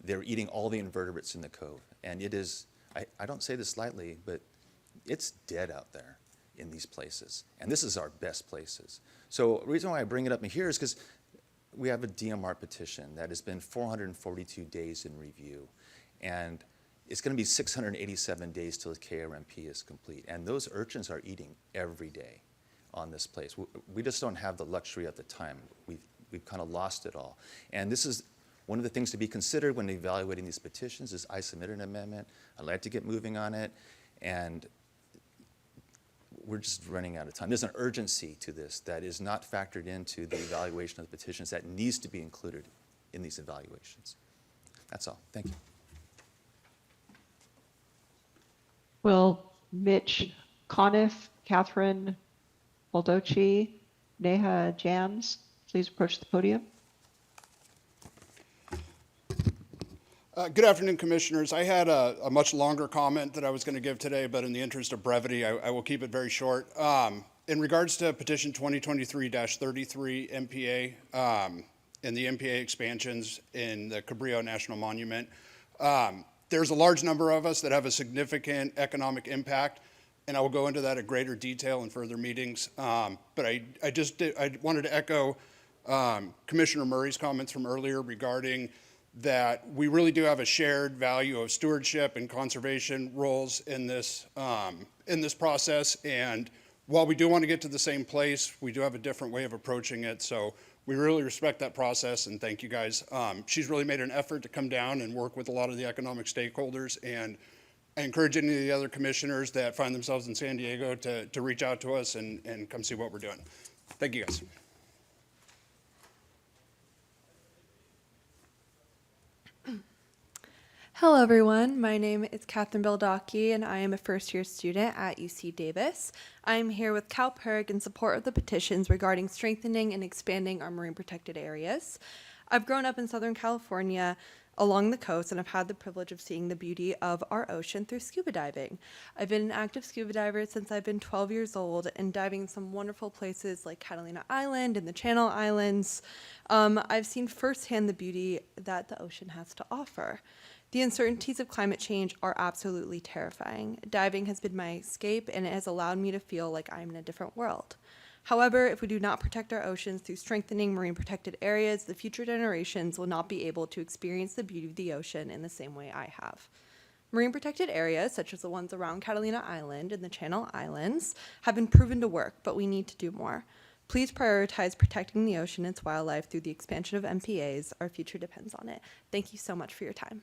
they're eating all the invertebrates in the cove. And it is, I don't say this lightly, but it's dead out there in these places, and this is our best places. So the reason why I bring it up in here is because we have a DMR petition that has been 442 days in review, and it's going to be 687 days till the KRMP is complete, and those urchins are eating every day on this place. We just don't have the luxury at the time. We've kind of lost it all, and this is one of the things to be considered when evaluating these petitions. Is I submitted an amendment. I'd like to get moving on it, and we're just running out of time. There's an urgency to this that is not factored into the evaluation of the petitions that needs to be included in these evaluations. That's all. Thank you. Will Mitch Conniff, Catherine Baldochi, Neha Jans, please approach the podium. Good afternoon, Commissioners. I had a much longer comment that I was going to give today, but in the interest of brevity, I will keep it very short. In regards to petition 2023-33 MPA, and the MPA expansions in the Cabrillo National Monument. There's a large number of us that have a significant economic impact, and I will go into that in greater detail in further meetings. But I wanted to echo Commissioner Murray's comments from earlier regarding that we really do have a shared value of stewardship and conservation roles in this process. And while we do want to get to the same place, we do have a different way of approaching it. So we really respect that process, and thank you guys. She's really made an effort to come down and work with a lot of the economic stakeholders, and I encourage any of the other commissioners that find themselves in San Diego to reach out to us and come see what we're doing. Thank you guys. Hello everyone, my name is Catherine Bildaki and I am a first-year student at UC Davis. I am here with CalPIRG in support of the petitions regarding strengthening and expanding our marine protected areas. I've grown up in Southern California along the coast and I've had the privilege of seeing the beauty of our ocean through scuba diving. I've been an active scuba diver since I've been 12 years old and diving in some wonderful places like Catalina Island and the Channel Islands. I've seen firsthand the beauty that the ocean has to offer. The uncertainties of climate change are absolutely terrifying. Diving has been my escape and it has allowed me to feel like I'm in a different world. However, if we do not protect our oceans through strengthening marine protected areas, the future generations will not be able to experience the beauty of the ocean in the same way I have. Marine protected areas, such as the ones around Catalina Island and the Channel Islands, have been proven to work, but we need to do more. Please prioritize protecting the ocean and its wildlife through the expansion of MPAs. Our future depends on it. Thank you so much for your time.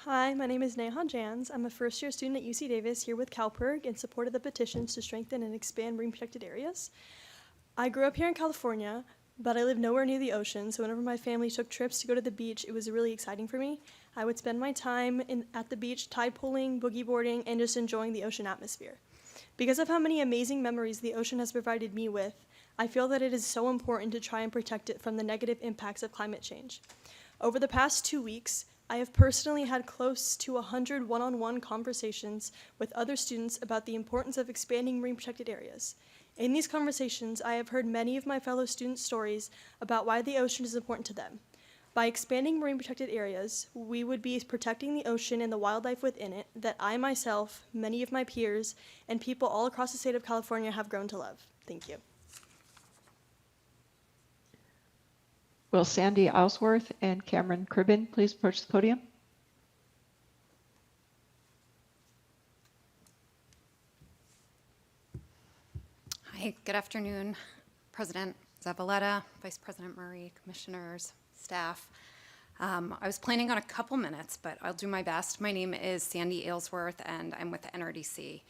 Hi, my name is Neha Jans. I'm a first-year student at UC Davis here with CalPIRG in support of the petitions to strengthen and expand marine protected areas. I grew up here in California, but I live nowhere near the ocean, so whenever my family took trips to go to the beach, it was really exciting for me. I would spend my time at the beach tide pooling, boogie boarding, and just enjoying the ocean atmosphere. Because of how many amazing memories the ocean has provided me with, I feel that it is so important to try and protect it from the negative impacts of climate change. Over the past 2 weeks, I have personally had close to 100 one-on-one conversations with other students about the importance of expanding marine protected areas. In these conversations, I have heard many of my fellow students' stories about why the ocean is important to them. By expanding marine protected areas, we would be protecting the ocean and the wildlife within it that I myself, many of my peers, and people all across the state of California have grown to love. Thank you. Will Sandy Ellsworth and Cameron Cribben please approach the podium? Hi, good afternoon, President Zavaleta, Vice President Murray, commissioners, staff. I was planning on a couple minutes, but I'll do my best. My name is Sandy Aylesworth, and I'm with the NRDC.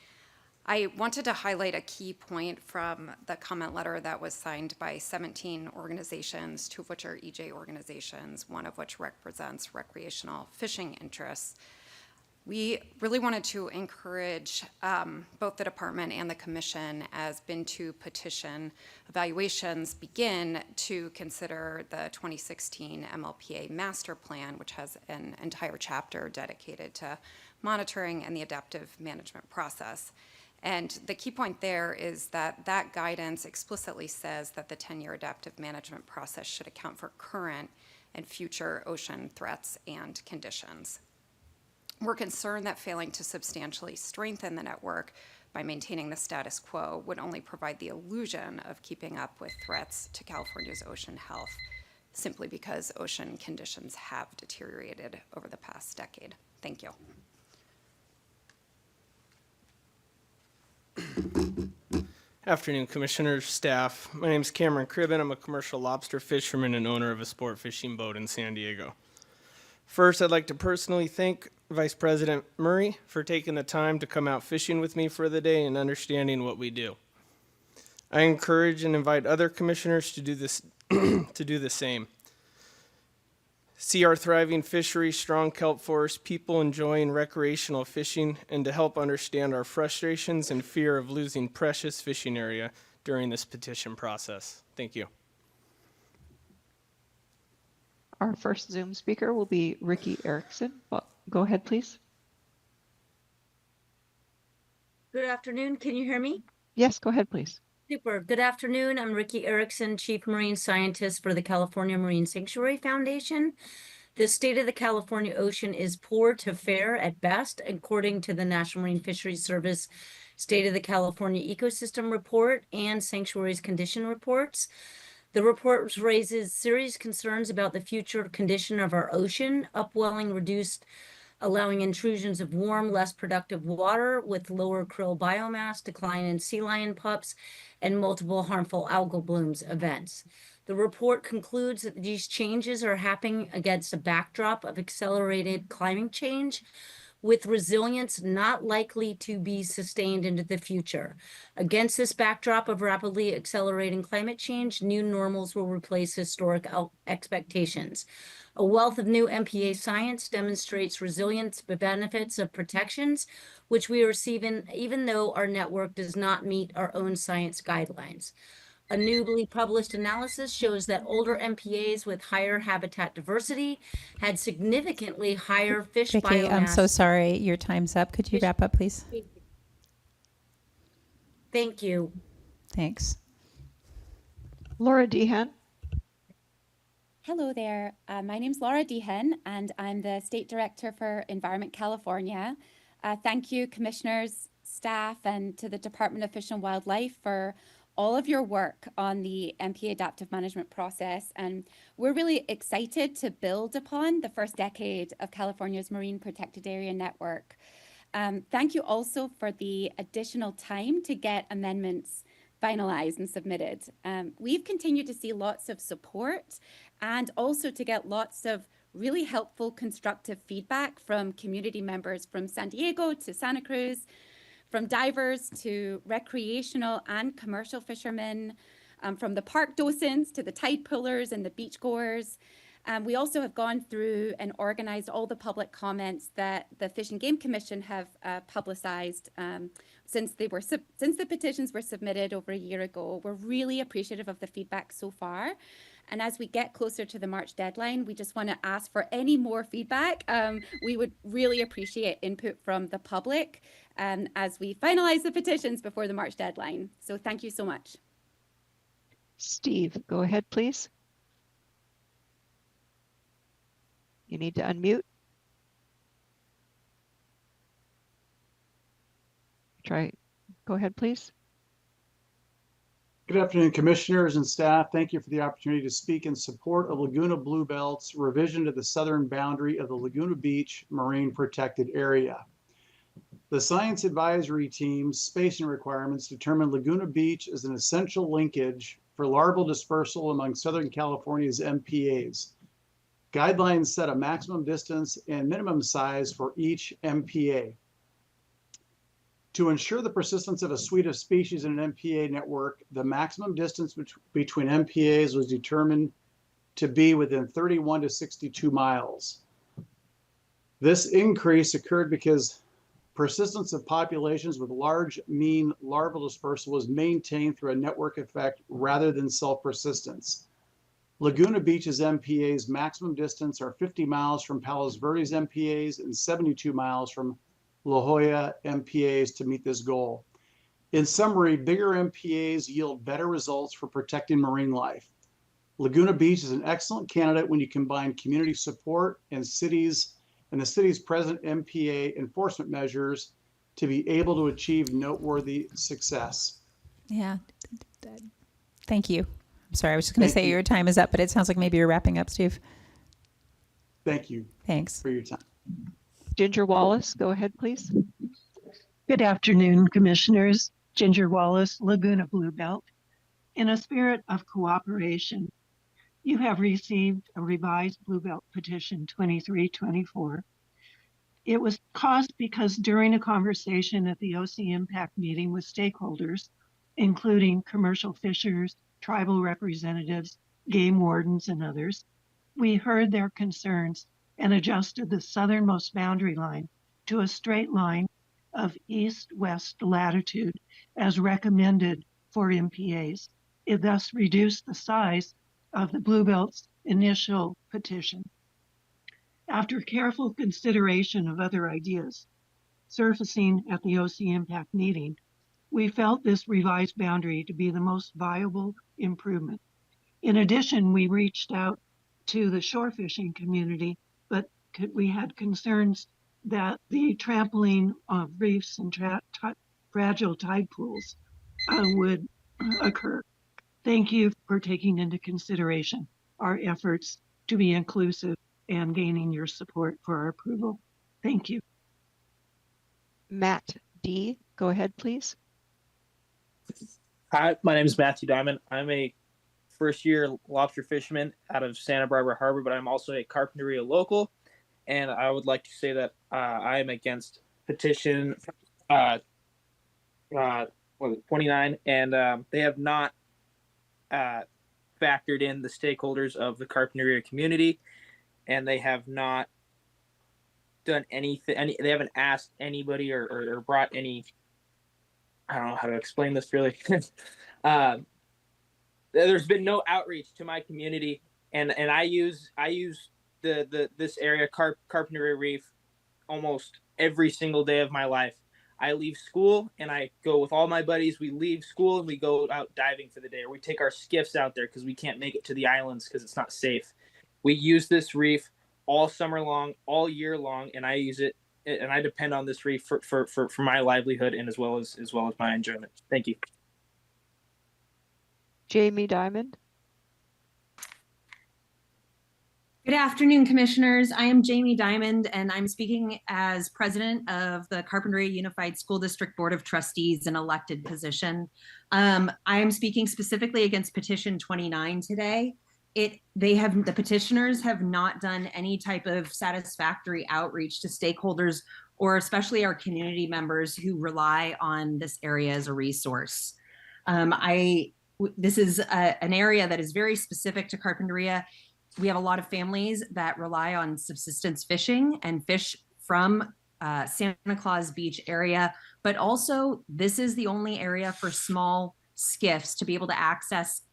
I wanted to highlight a key point from the comment letter that was signed by 17 organizations, 2 of which are EJ organizations, 1 of which represents recreational fishing interests. We really wanted to encourage both the department and the commission, as BIN2 petition evaluations begin, to consider the 2016 MLPA master plan, which has an entire chapter dedicated to monitoring and the adaptive management process. And the key point there is that that guidance explicitly says that the 10-year adaptive management process should account for current and future ocean threats and conditions. We're concerned that failing to substantially strengthen the network by maintaining the status quo would only provide the illusion of keeping up with threats to California's ocean health, simply because ocean conditions have deteriorated over the past decade. Thank you. Afternoon, commissioners, staff. My name is Cameron Cribben. I'm a commercial lobster fisherman and owner of a sport fishing boat in San Diego. First, I'd like to personally thank Vice President Murray for taking the time to come out fishing with me for the day and understanding what we do. I encourage and invite other commissioners to do this to do the same. See our thriving fishery, strong kelp forest, people enjoying recreational fishing, and to help understand our frustrations and fear of losing precious fishing area during this petition process. Thank you. Our first Zoom speaker will be Ricky Erickson. Well, go ahead, please. Good afternoon. Can you hear me? Yes, go ahead, please. Super. Good afternoon. I'm Ricky Erickson, Chief Marine Scientist for the California Marine Sanctuary Foundation. The state of the California Ocean is poor to fair at best, according to the National Marine Fisheries Service State of the California Ecosystem Report and Sanctuaries Condition Reports. The report raises serious concerns about the future condition of our ocean, upwelling reduced, allowing intrusions of warm, less productive water with lower krill biomass, decline in sea lion pups, and multiple harmful algal blooms events. The report concludes that these changes are happening against a backdrop of accelerated climate change, with resilience not likely to be sustained into the future. Against this backdrop of rapidly accelerating climate change, new normals will replace historic expectations. A wealth of new MPA science demonstrates resilience benefits of protections, which we are receiving even though our network does not meet our own science guidelines. A newly published analysis shows that older MPAs with higher habitat diversity had significantly higher fish Ricky, biomass. I'm so sorry. Your time's up. Could you wrap up, please? Thank you. Thanks. Laura Dehan. Hello there. My name's Laura Dehan, and I'm the State Director for Environment California. Thank you, commissioners, staff, and to the Department of Fish and Wildlife for all of your work on the MPA adaptive management process. And we're really excited to build upon the first decade of California's Marine Protected Area Network. Thank you also for the additional time to get amendments finalized and submitted. We've continued to see lots of support and also to get lots of really helpful, constructive feedback from community members from San Diego to Santa Cruz, from divers to recreational and commercial fishermen, from the park docents to the tide pullers and the beachgoers. We also have gone through and organized all the public comments that the Fish and Game Commission have publicized since the petitions were submitted over a year ago. We're really appreciative of the feedback so far. And as we get closer to the March deadline, we just want to ask for any more feedback. We would really appreciate input from the public as we finalize the petitions before the March deadline. So thank you so much. Steve, go ahead, please. You need to unmute. Try. Go ahead, please. Good afternoon, commissioners and staff. Thank you for the opportunity to speak in support of Laguna Bluebelt's revision to the southern boundary of the Laguna Beach Marine Protected Area. The science advisory team's spacing requirements determine Laguna Beach as an essential linkage for larval dispersal among Southern California's MPAs. Guidelines set a maximum distance and minimum size for each MPA. To ensure the persistence of a suite of species in an MPA network, the maximum distance between MPAs was determined to be within 31 to 62 miles. This increase occurred because persistence of populations with large mean larval dispersal was maintained through a network effect rather than self-persistence. Laguna Beach's MPA's maximum distance are 50 miles from Palos Verdes MPAs and 72 miles from La Jolla MPAs to meet this goal. In summary, bigger MPAs yield better results for protecting marine life. Laguna Beach is an excellent candidate when you combine community support and the city's present MPA enforcement measures to be able to achieve noteworthy success. Yeah. Thank you. I'm sorry, I was just going to say your time is up, but it sounds like maybe you're wrapping up, Steve. Thank you. Thanks. For your time. Ginger Wallace, go ahead, please. Good afternoon, commissioners. Ginger Wallace, Laguna Bluebelt. In a spirit of cooperation, you have received a revised Bluebelt Petition 2324. It was caused because during a conversation at the OC Impact meeting with stakeholders, including commercial fishers, tribal representatives, game wardens, and others, we heard their concerns and adjusted the southernmost boundary line to a straight line of east-west latitude as recommended for MPAs. It thus reduced the size of the Bluebelt's initial petition. After careful consideration of other ideas surfacing at the OC Impact meeting, We felt this revised boundary to be the most viable improvement. In addition, we reached out to the shore fishing community, but we had concerns that the trampling of reefs and fragile tide pools would occur. Thank you for taking into consideration our efforts to be inclusive and gaining your support for our approval. Thank you. Matt D, go ahead, please. Hi, my name is Matthew Diamond. I'm a first-year lobster fisherman out of Santa Barbara Harbor, but I'm also a Carpinteria local. And I would like to say that I am against petition 29, and they have not factored in the stakeholders of the Carpinteria community, and they have not done anything. They haven't asked anybody or brought any. I don't know how to explain this really. There's been no outreach to my community, and I use this area, Carpinteria Reef, almost every single day of my life. I leave school and I go with all my buddies. We leave school and we go out diving for the day, or we take our skiffs out there because we can't make it to the islands because it's not safe. We use this reef all summer long, all year long, and I use it, and I depend on this reef for my livelihood and as well as my enjoyment. Thank you. Jamie Diamond. Good afternoon, commissioners. I am Jamie Diamond, and I'm speaking as president of the Carpinteria Unified School District Board of Trustees, an elected position. I am speaking specifically against petition 29 today. The petitioners have not done any type of satisfactory outreach to stakeholders, or especially our community members who rely on this area as a resource. This is an area that is very specific to Carpinteria. We have a lot of families that rely on subsistence fishing and fish from Santa Claus Beach area, but also this is the only area for small skiffs to be able to access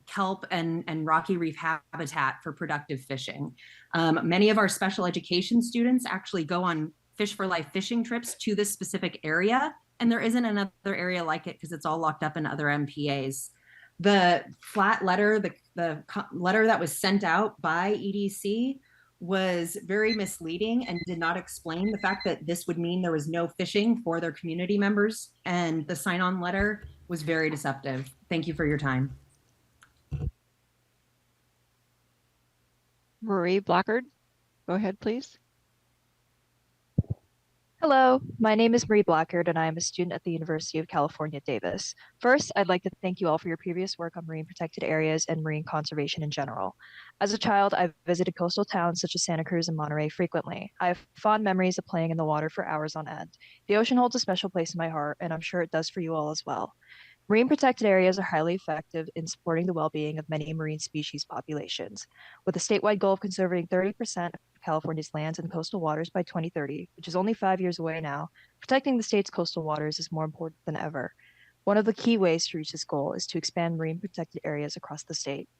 kelp and rocky reef habitat for productive fishing. Many of our special education students actually go on Fish for Life fishing trips to this specific area, and there isn't another area like it because it's all locked up in other MPAs. The flat letter, the letter that was sent out by EDC was very misleading and did not explain the fact that this would mean there was no fishing for their community members. And the sign-on letter was very deceptive. Thank you for your time. Marie Blackard, go ahead, please. Hello, my name is Marie Blackard, and I am a student at the University of California, Davis. First, I'd like to thank you all for your previous work on marine protected areas and marine conservation in general. As a child, I've visited coastal towns such as Santa Cruz and Monterey frequently. I have fond memories of playing in the water for hours on end. The ocean holds a special place in my heart, and I'm sure it does for you all as well. Marine protected areas are highly effective in supporting the well-being of many marine species populations. With a statewide goal of conserving 30% of California's lands and coastal waters by 2030, which is only 5 years away now, protecting the state's coastal waters is more important than ever. One of the key ways to reach this goal is to expand marine protected areas across the state.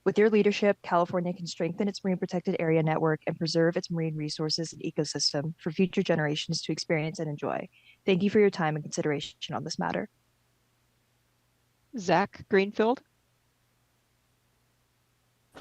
With your leadership, California can strengthen its marine protected area network and preserve its marine resources and ecosystem for future generations to experience and enjoy. Thank you for your time and consideration on this matter. Zach Greenfield.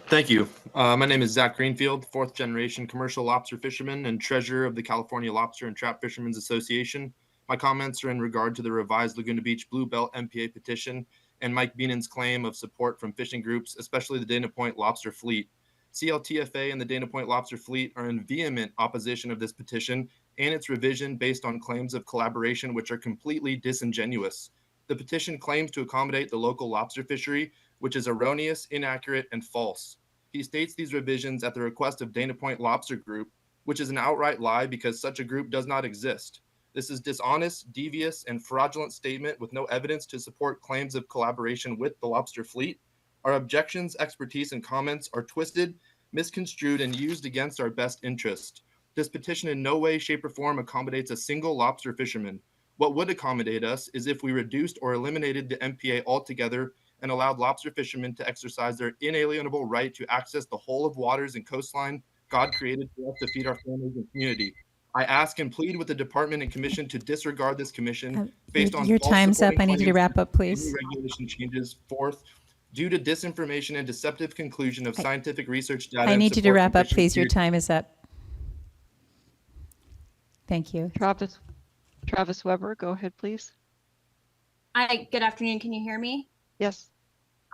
Thank you. My name is Zach Greenfield, fourth generation commercial lobster fisherman and treasurer of the California Lobster and Trout Fishermen's Association. My comments are in regard to the revised Laguna Beach Blue Belt MPA petition and Mike Beenan's claim of support from fishing groups, especially the Dana Point Lobster Fleet. CLTFA and the Dana Point Lobster Fleet are in vehement opposition of this petition and its revision based on claims of collaboration which are completely disingenuous. The petition claims to accommodate the local lobster fishery, which is erroneous, inaccurate, and false. He states these revisions at the request of Dana Point Lobster Group, which is an outright lie because such a group does not exist. This is dishonest, devious, and fraudulent statement with no evidence to support claims of collaboration with the lobster fleet. Our objections, expertise, and comments are twisted, misconstrued, and used against our best interest. This petition in no way, shape, or form accommodates a single lobster fisherman. What would accommodate us is if we reduced or eliminated the MPA altogether and allowed lobster fishermen to exercise their inalienable right to access the whole of waters and coastline God created for us to feed our families and community. I ask and plead with the department and commission to disregard this commission based on Your false time's up. supporting I need you to claims wrap up, and please. new regulation changes. Fourth, due to disinformation and deceptive conclusion of scientific research data. I in need you to support wrap up, petition please. Your series- time is up. Thank you. Travis Weber, go ahead, please. Hi, good afternoon. Can you hear me? Yes.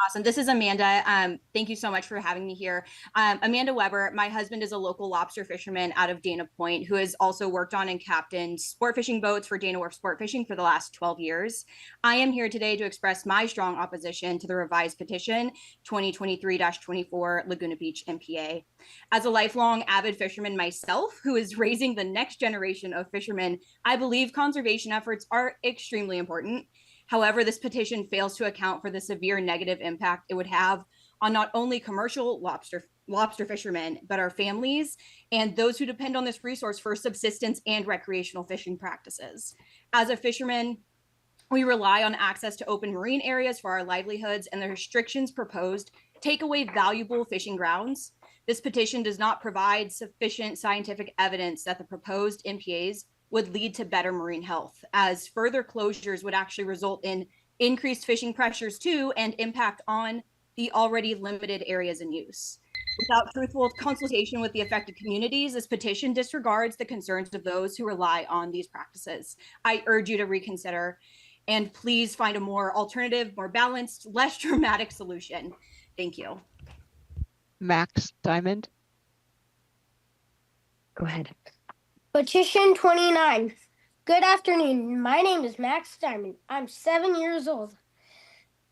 Awesome. This is Amanda. Thank you so much for having me here. Amanda Weber, my husband is a local lobster fisherman out of Dana Point who has also worked on and captained sport fishing boats for Dana Wharf Sport Fishing for the last 12 years. I am here today to express my strong opposition to the revised petition 2023-24 Laguna Beach MPA. As a lifelong avid fisherman myself who is raising the next generation of fishermen, I believe conservation efforts are extremely important. However, this petition fails to account for the severe negative impact it would have on not only commercial lobster fishermen, but our families and those who depend on this resource for subsistence and recreational fishing practices. As a fisherman, we rely on access to open marine areas for our livelihoods, and the restrictions proposed take away valuable fishing grounds. This petition does not provide sufficient scientific evidence that the proposed MPAs would lead to better marine health, as further closures would actually result in increased fishing pressures too and impact on the already limited areas in use. Without truthful consultation with the affected communities, this petition disregards the concerns of those who rely on these practices. I urge you to reconsider and please find a more alternative, more balanced, less dramatic solution. Thank you. Max Diamond. Go ahead. Petition 29. Good afternoon. My name is Max Diamond. I'm 7 years old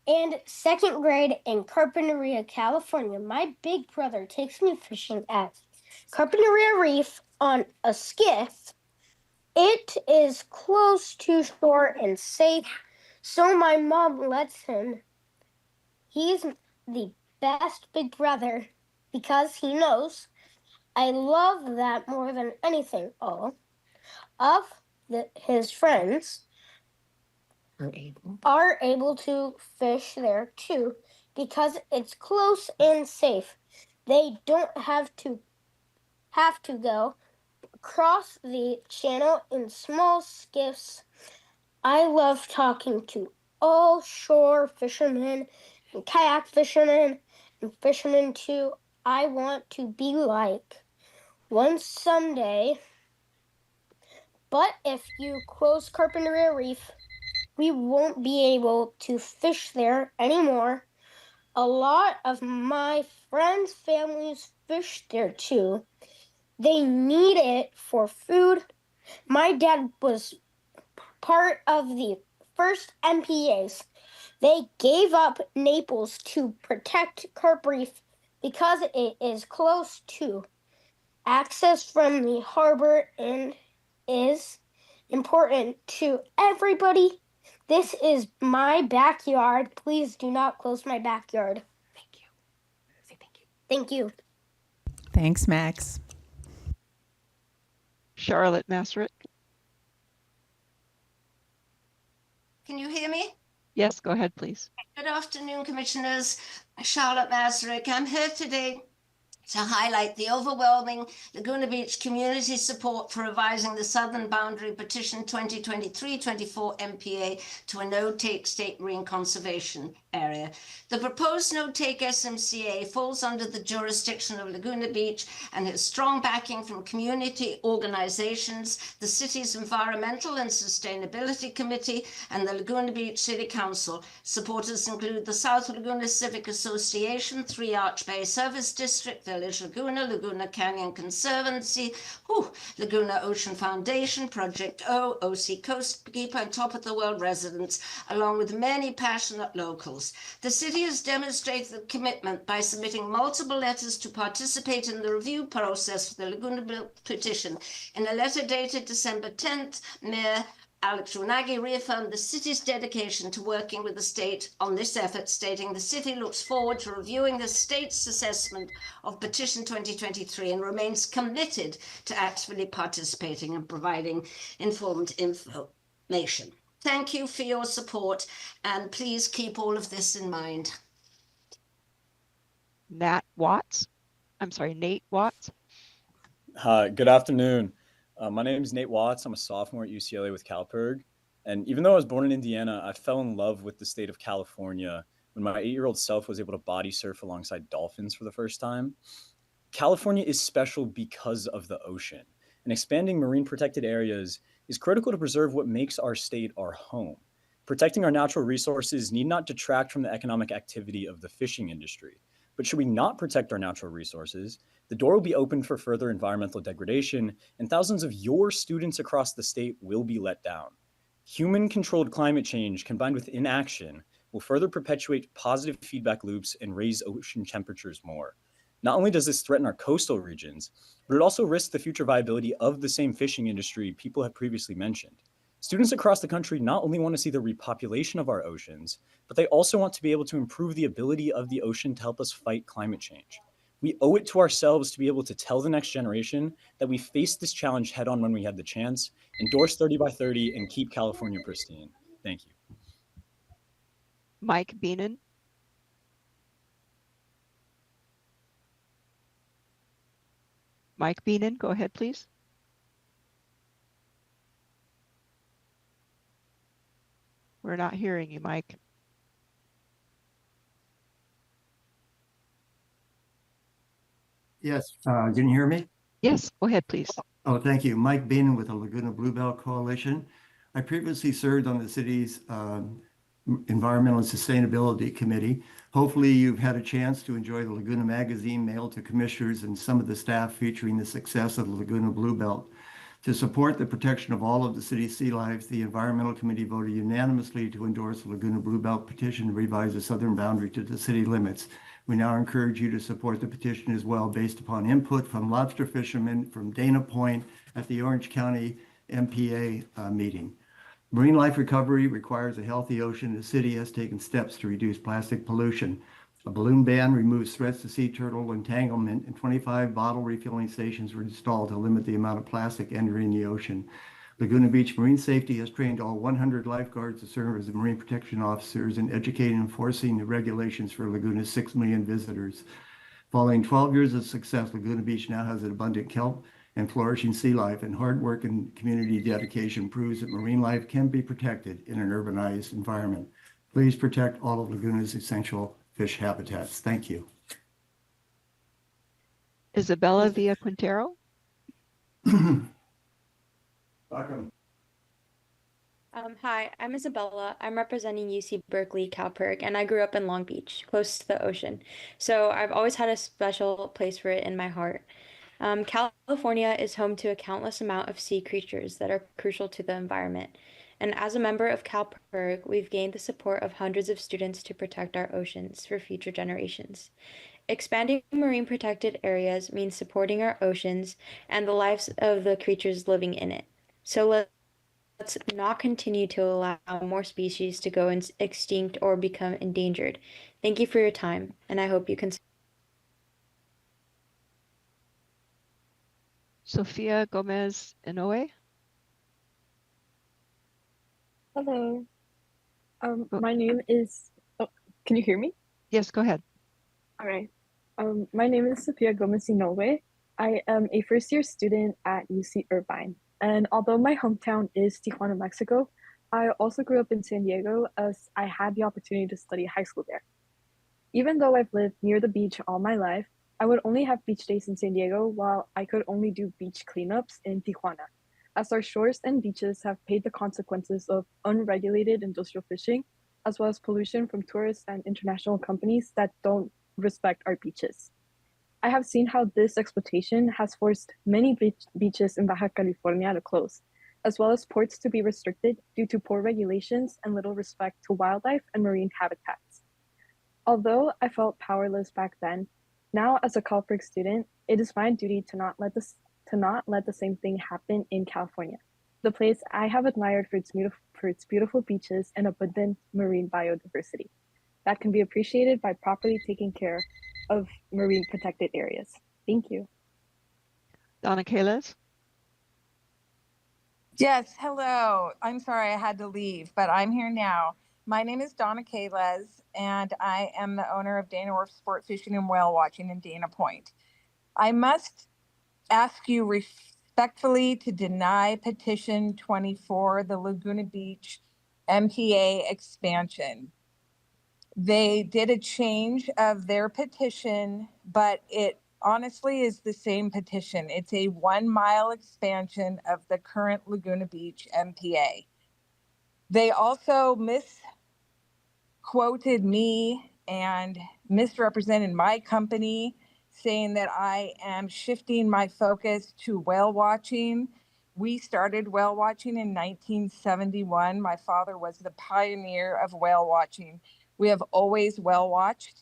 and second grade in Carpinteria, California. My big brother takes me fishing at Carpinteria Reef on a skiff. It is close to shore and safe, so my mom lets him. He's the best big brother because he knows I love that more than anything. All of his friends are able to fish there too because it's close and safe. They don't have to go across the channel in small skiffs. I love talking to all shore fishermen and kayak fishermen and fishermen too. I want to be like one someday. But if you close Carpinteria Reef, we won't be able to fish there anymore. A lot of my friends' families fish there too. They need it for food. My dad was part of the first MPAs. They gave up Naples to protect Carp Reef because it is close to access from the harbor and is important to everybody. This is my backyard. Please do not close my backyard. Thank you. Say thank you. Thank you. Thanks, Max. Charlotte Masrick. Can you hear me? Yes, go ahead, please. Good afternoon, Commissioners. Charlotte Masrick. I'm here today to highlight the overwhelming Laguna Beach community support for revising the Southern Boundary Petition 2023-24 MPA to a no-take state marine conservation area. The proposed no-take SMCA falls under the jurisdiction of Laguna Beach and has strong backing from community organizations, the city's Environmental and Sustainability Committee, and the Laguna Beach City Council. Supporters include the South Laguna Civic Association, Three Arch Bay Service District, Village Laguna, Laguna Canyon Conservancy, Laguna Ocean Foundation, Project O, OC Coastkeeper, and Top of the World residents, along with many passionate locals. The city has demonstrated commitment by submitting multiple letters to participate in the review process for the Laguna petition. In a letter dated December 10th, Mayor Alex Runagi reaffirmed the city's dedication to working with the state on this effort, stating the city looks forward to reviewing the state's assessment of Petition 2023 and remains committed to actively participating and providing informed information. Thank you for your support, and please keep all of this in mind. Nate Watts. Hi, good afternoon. My name is Nate Watts. I'm a sophomore at UCLA with CalPERG. And even though I was born in Indiana, I fell in love with the state of California when my 8-year-old self was able to body surf alongside dolphins for the first time. California is special because of the ocean, and expanding marine protected areas is critical to preserve what makes our state our home. Protecting our natural resources need not detract from the economic activity of the fishing industry. But should we not protect our natural resources, the door will be open for further environmental degradation, and thousands of your students across the state will be let down. Human-controlled climate change combined with inaction will further perpetuate positive feedback loops and raise ocean temperatures more. Not only does this threaten our coastal regions, but it also risks the future viability of the same fishing industry people have previously mentioned. Students across the country not only want to see the repopulation of our oceans, but they also want to be able to improve the ability of the ocean to help us fight climate change. We owe it to ourselves to be able to tell the next generation that we faced this challenge head on when we had the chance, endorse 30 by 30, and keep California pristine. Thank you. Mike Beenan. Mike Beenan, go ahead, please. We're not hearing you, Mike. Yes, can you hear me? Yes, go ahead, please. Oh, thank you. Mike Beenan with the Laguna Bluebell Coalition. I previously served on the city's Environmental and Sustainability Committee. Hopefully you've had a chance to enjoy the Laguna magazine mailed to commissioners and some of the staff featuring the success of the Laguna Bluebelt. To support the protection of all of the city's sea life, the Environmental Committee voted unanimously to endorse the Laguna Bluebelt petition to revise the southern boundary to the city limits. We now encourage you to support the petition as well, based upon input from lobster fishermen from Dana Point at the Orange County MPA meeting. Marine life recovery requires a healthy ocean. The city has taken steps to reduce plastic pollution. A balloon ban removes threats to sea turtle entanglement, and 25 bottle refilling stations were installed to limit the amount of plastic entering the ocean. Laguna Beach Marine Safety has trained all 100 lifeguards to serve as marine protection officers and educating and enforcing the regulations for Laguna's 6 million visitors. Following 12 years of success, Laguna Beach now has an abundant kelp and flourishing sea life, and hard work and community dedication proves that marine life can be protected in an urbanized environment. Please protect all of Laguna's essential fish habitats. Thank you. Isabella Villa Quintero. Welcome. Hi, I'm Isabella. I'm representing UC Berkeley, CalPERG, and I grew up in Long Beach, close to the ocean. So I've always had a special place for it in my heart. California is home to a countless amount of sea creatures that are crucial to the environment. And as a member of CalPERG, we've gained the support of hundreds of students to protect our oceans for future generations. Expanding marine protected areas means supporting our oceans and the lives of the creatures living in it. So let's not continue to allow more species to go extinct or become endangered. Thank you for your time, and I hope you can. Sofia Gomez Inoue. Hello. My name is, can you hear me? Yes, go ahead. All right. My name is Sofia Gomez Inoue. I am a first-year student at UC Irvine. And although my hometown is Tijuana, Mexico, I also grew up in San Diego as I had the opportunity to study high school there. Even though I've lived near the beach all my life, I would only have beach days in San Diego while I could only do beach cleanups in Tijuana, as our shores and beaches have paid the consequences of unregulated industrial fishing, as well as pollution from tourists and international companies that don't respect our beaches. I have seen how this exploitation has forced many beaches in Baja California to close, as well as ports to be restricted due to poor regulations and little respect to wildlife and marine habitats. Although I felt powerless back then, now as a CalPERG student, it is my duty to not let the same thing happen in California, the place I have admired for its beautiful beaches and abundant marine biodiversity that can be appreciated by properly taking care of marine protected areas. Thank you. Donna Kales. Yes, hello. I'm sorry I had to leave, but I'm here now. My name is Donna Kales, and I am the owner of Dana Wharf Sport Fishing and Whale Watching in Dana Point. I must ask you respectfully to deny petition 24, the Laguna Beach MPA expansion. They did a change of their petition, but it honestly is the same petition. It's a 1 mile expansion of the current Laguna Beach MPA. They also misquoted me and misrepresented my company, saying that I am shifting my focus to whale watching. We started whale watching in 1971. My father was the pioneer of whale watching. We have always whale watched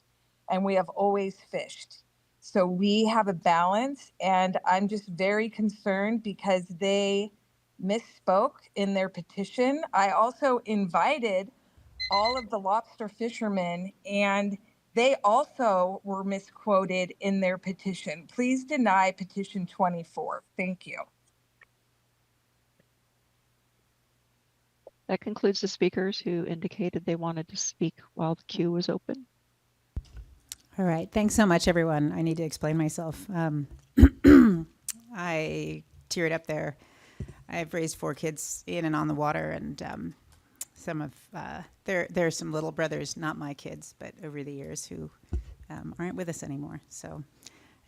and we have always fished. So we have a balance, and I'm just very concerned because they misspoke in their petition. I also invited all of the lobster fishermen, and they also were misquoted in their petition. Please deny petition 24. Thank you. That concludes the speakers who indicated they wanted to speak while the queue was open. All right. Thanks so much, everyone. I need to explain myself. I teared up there. I've raised 4 kids in and on the water, and some of there are some little brothers, not my kids, but over the years who aren't with us anymore. So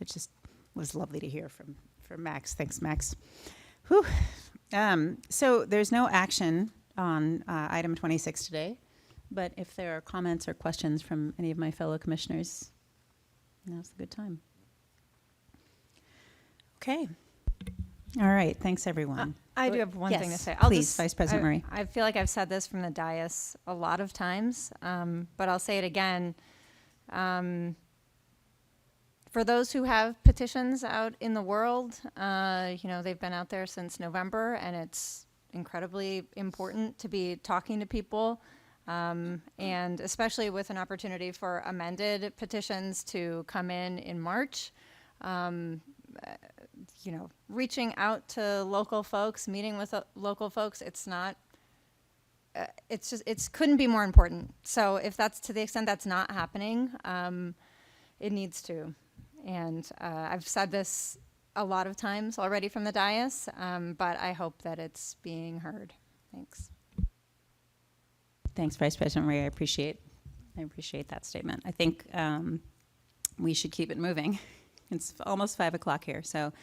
it just was lovely to hear from Max. Thanks, Max. Whew. So there's no action on item 26 today, but if there are comments or questions from any of my fellow commissioners, now's a good time. Okay. All right. Thanks, everyone. I do have one thing to Yes, say. please, Vice President Murray. I feel like I've said this from the dais a lot of times, but I'll say it again. For those who have petitions out in the world, they've been out there since November, and it's incredibly important to be talking to people, and especially with an opportunity for amended petitions to come in March. Reaching out to local folks, meeting with local folks, it's couldn't be more important. So if that's to the extent that's not happening, it needs to. And I've said this a lot of times already from the dais, but I hope that it's being heard. Thanks. Thanks, Vice President Murray. I appreciate that statement. I think we should keep it moving. It's almost 5 o'clock here, so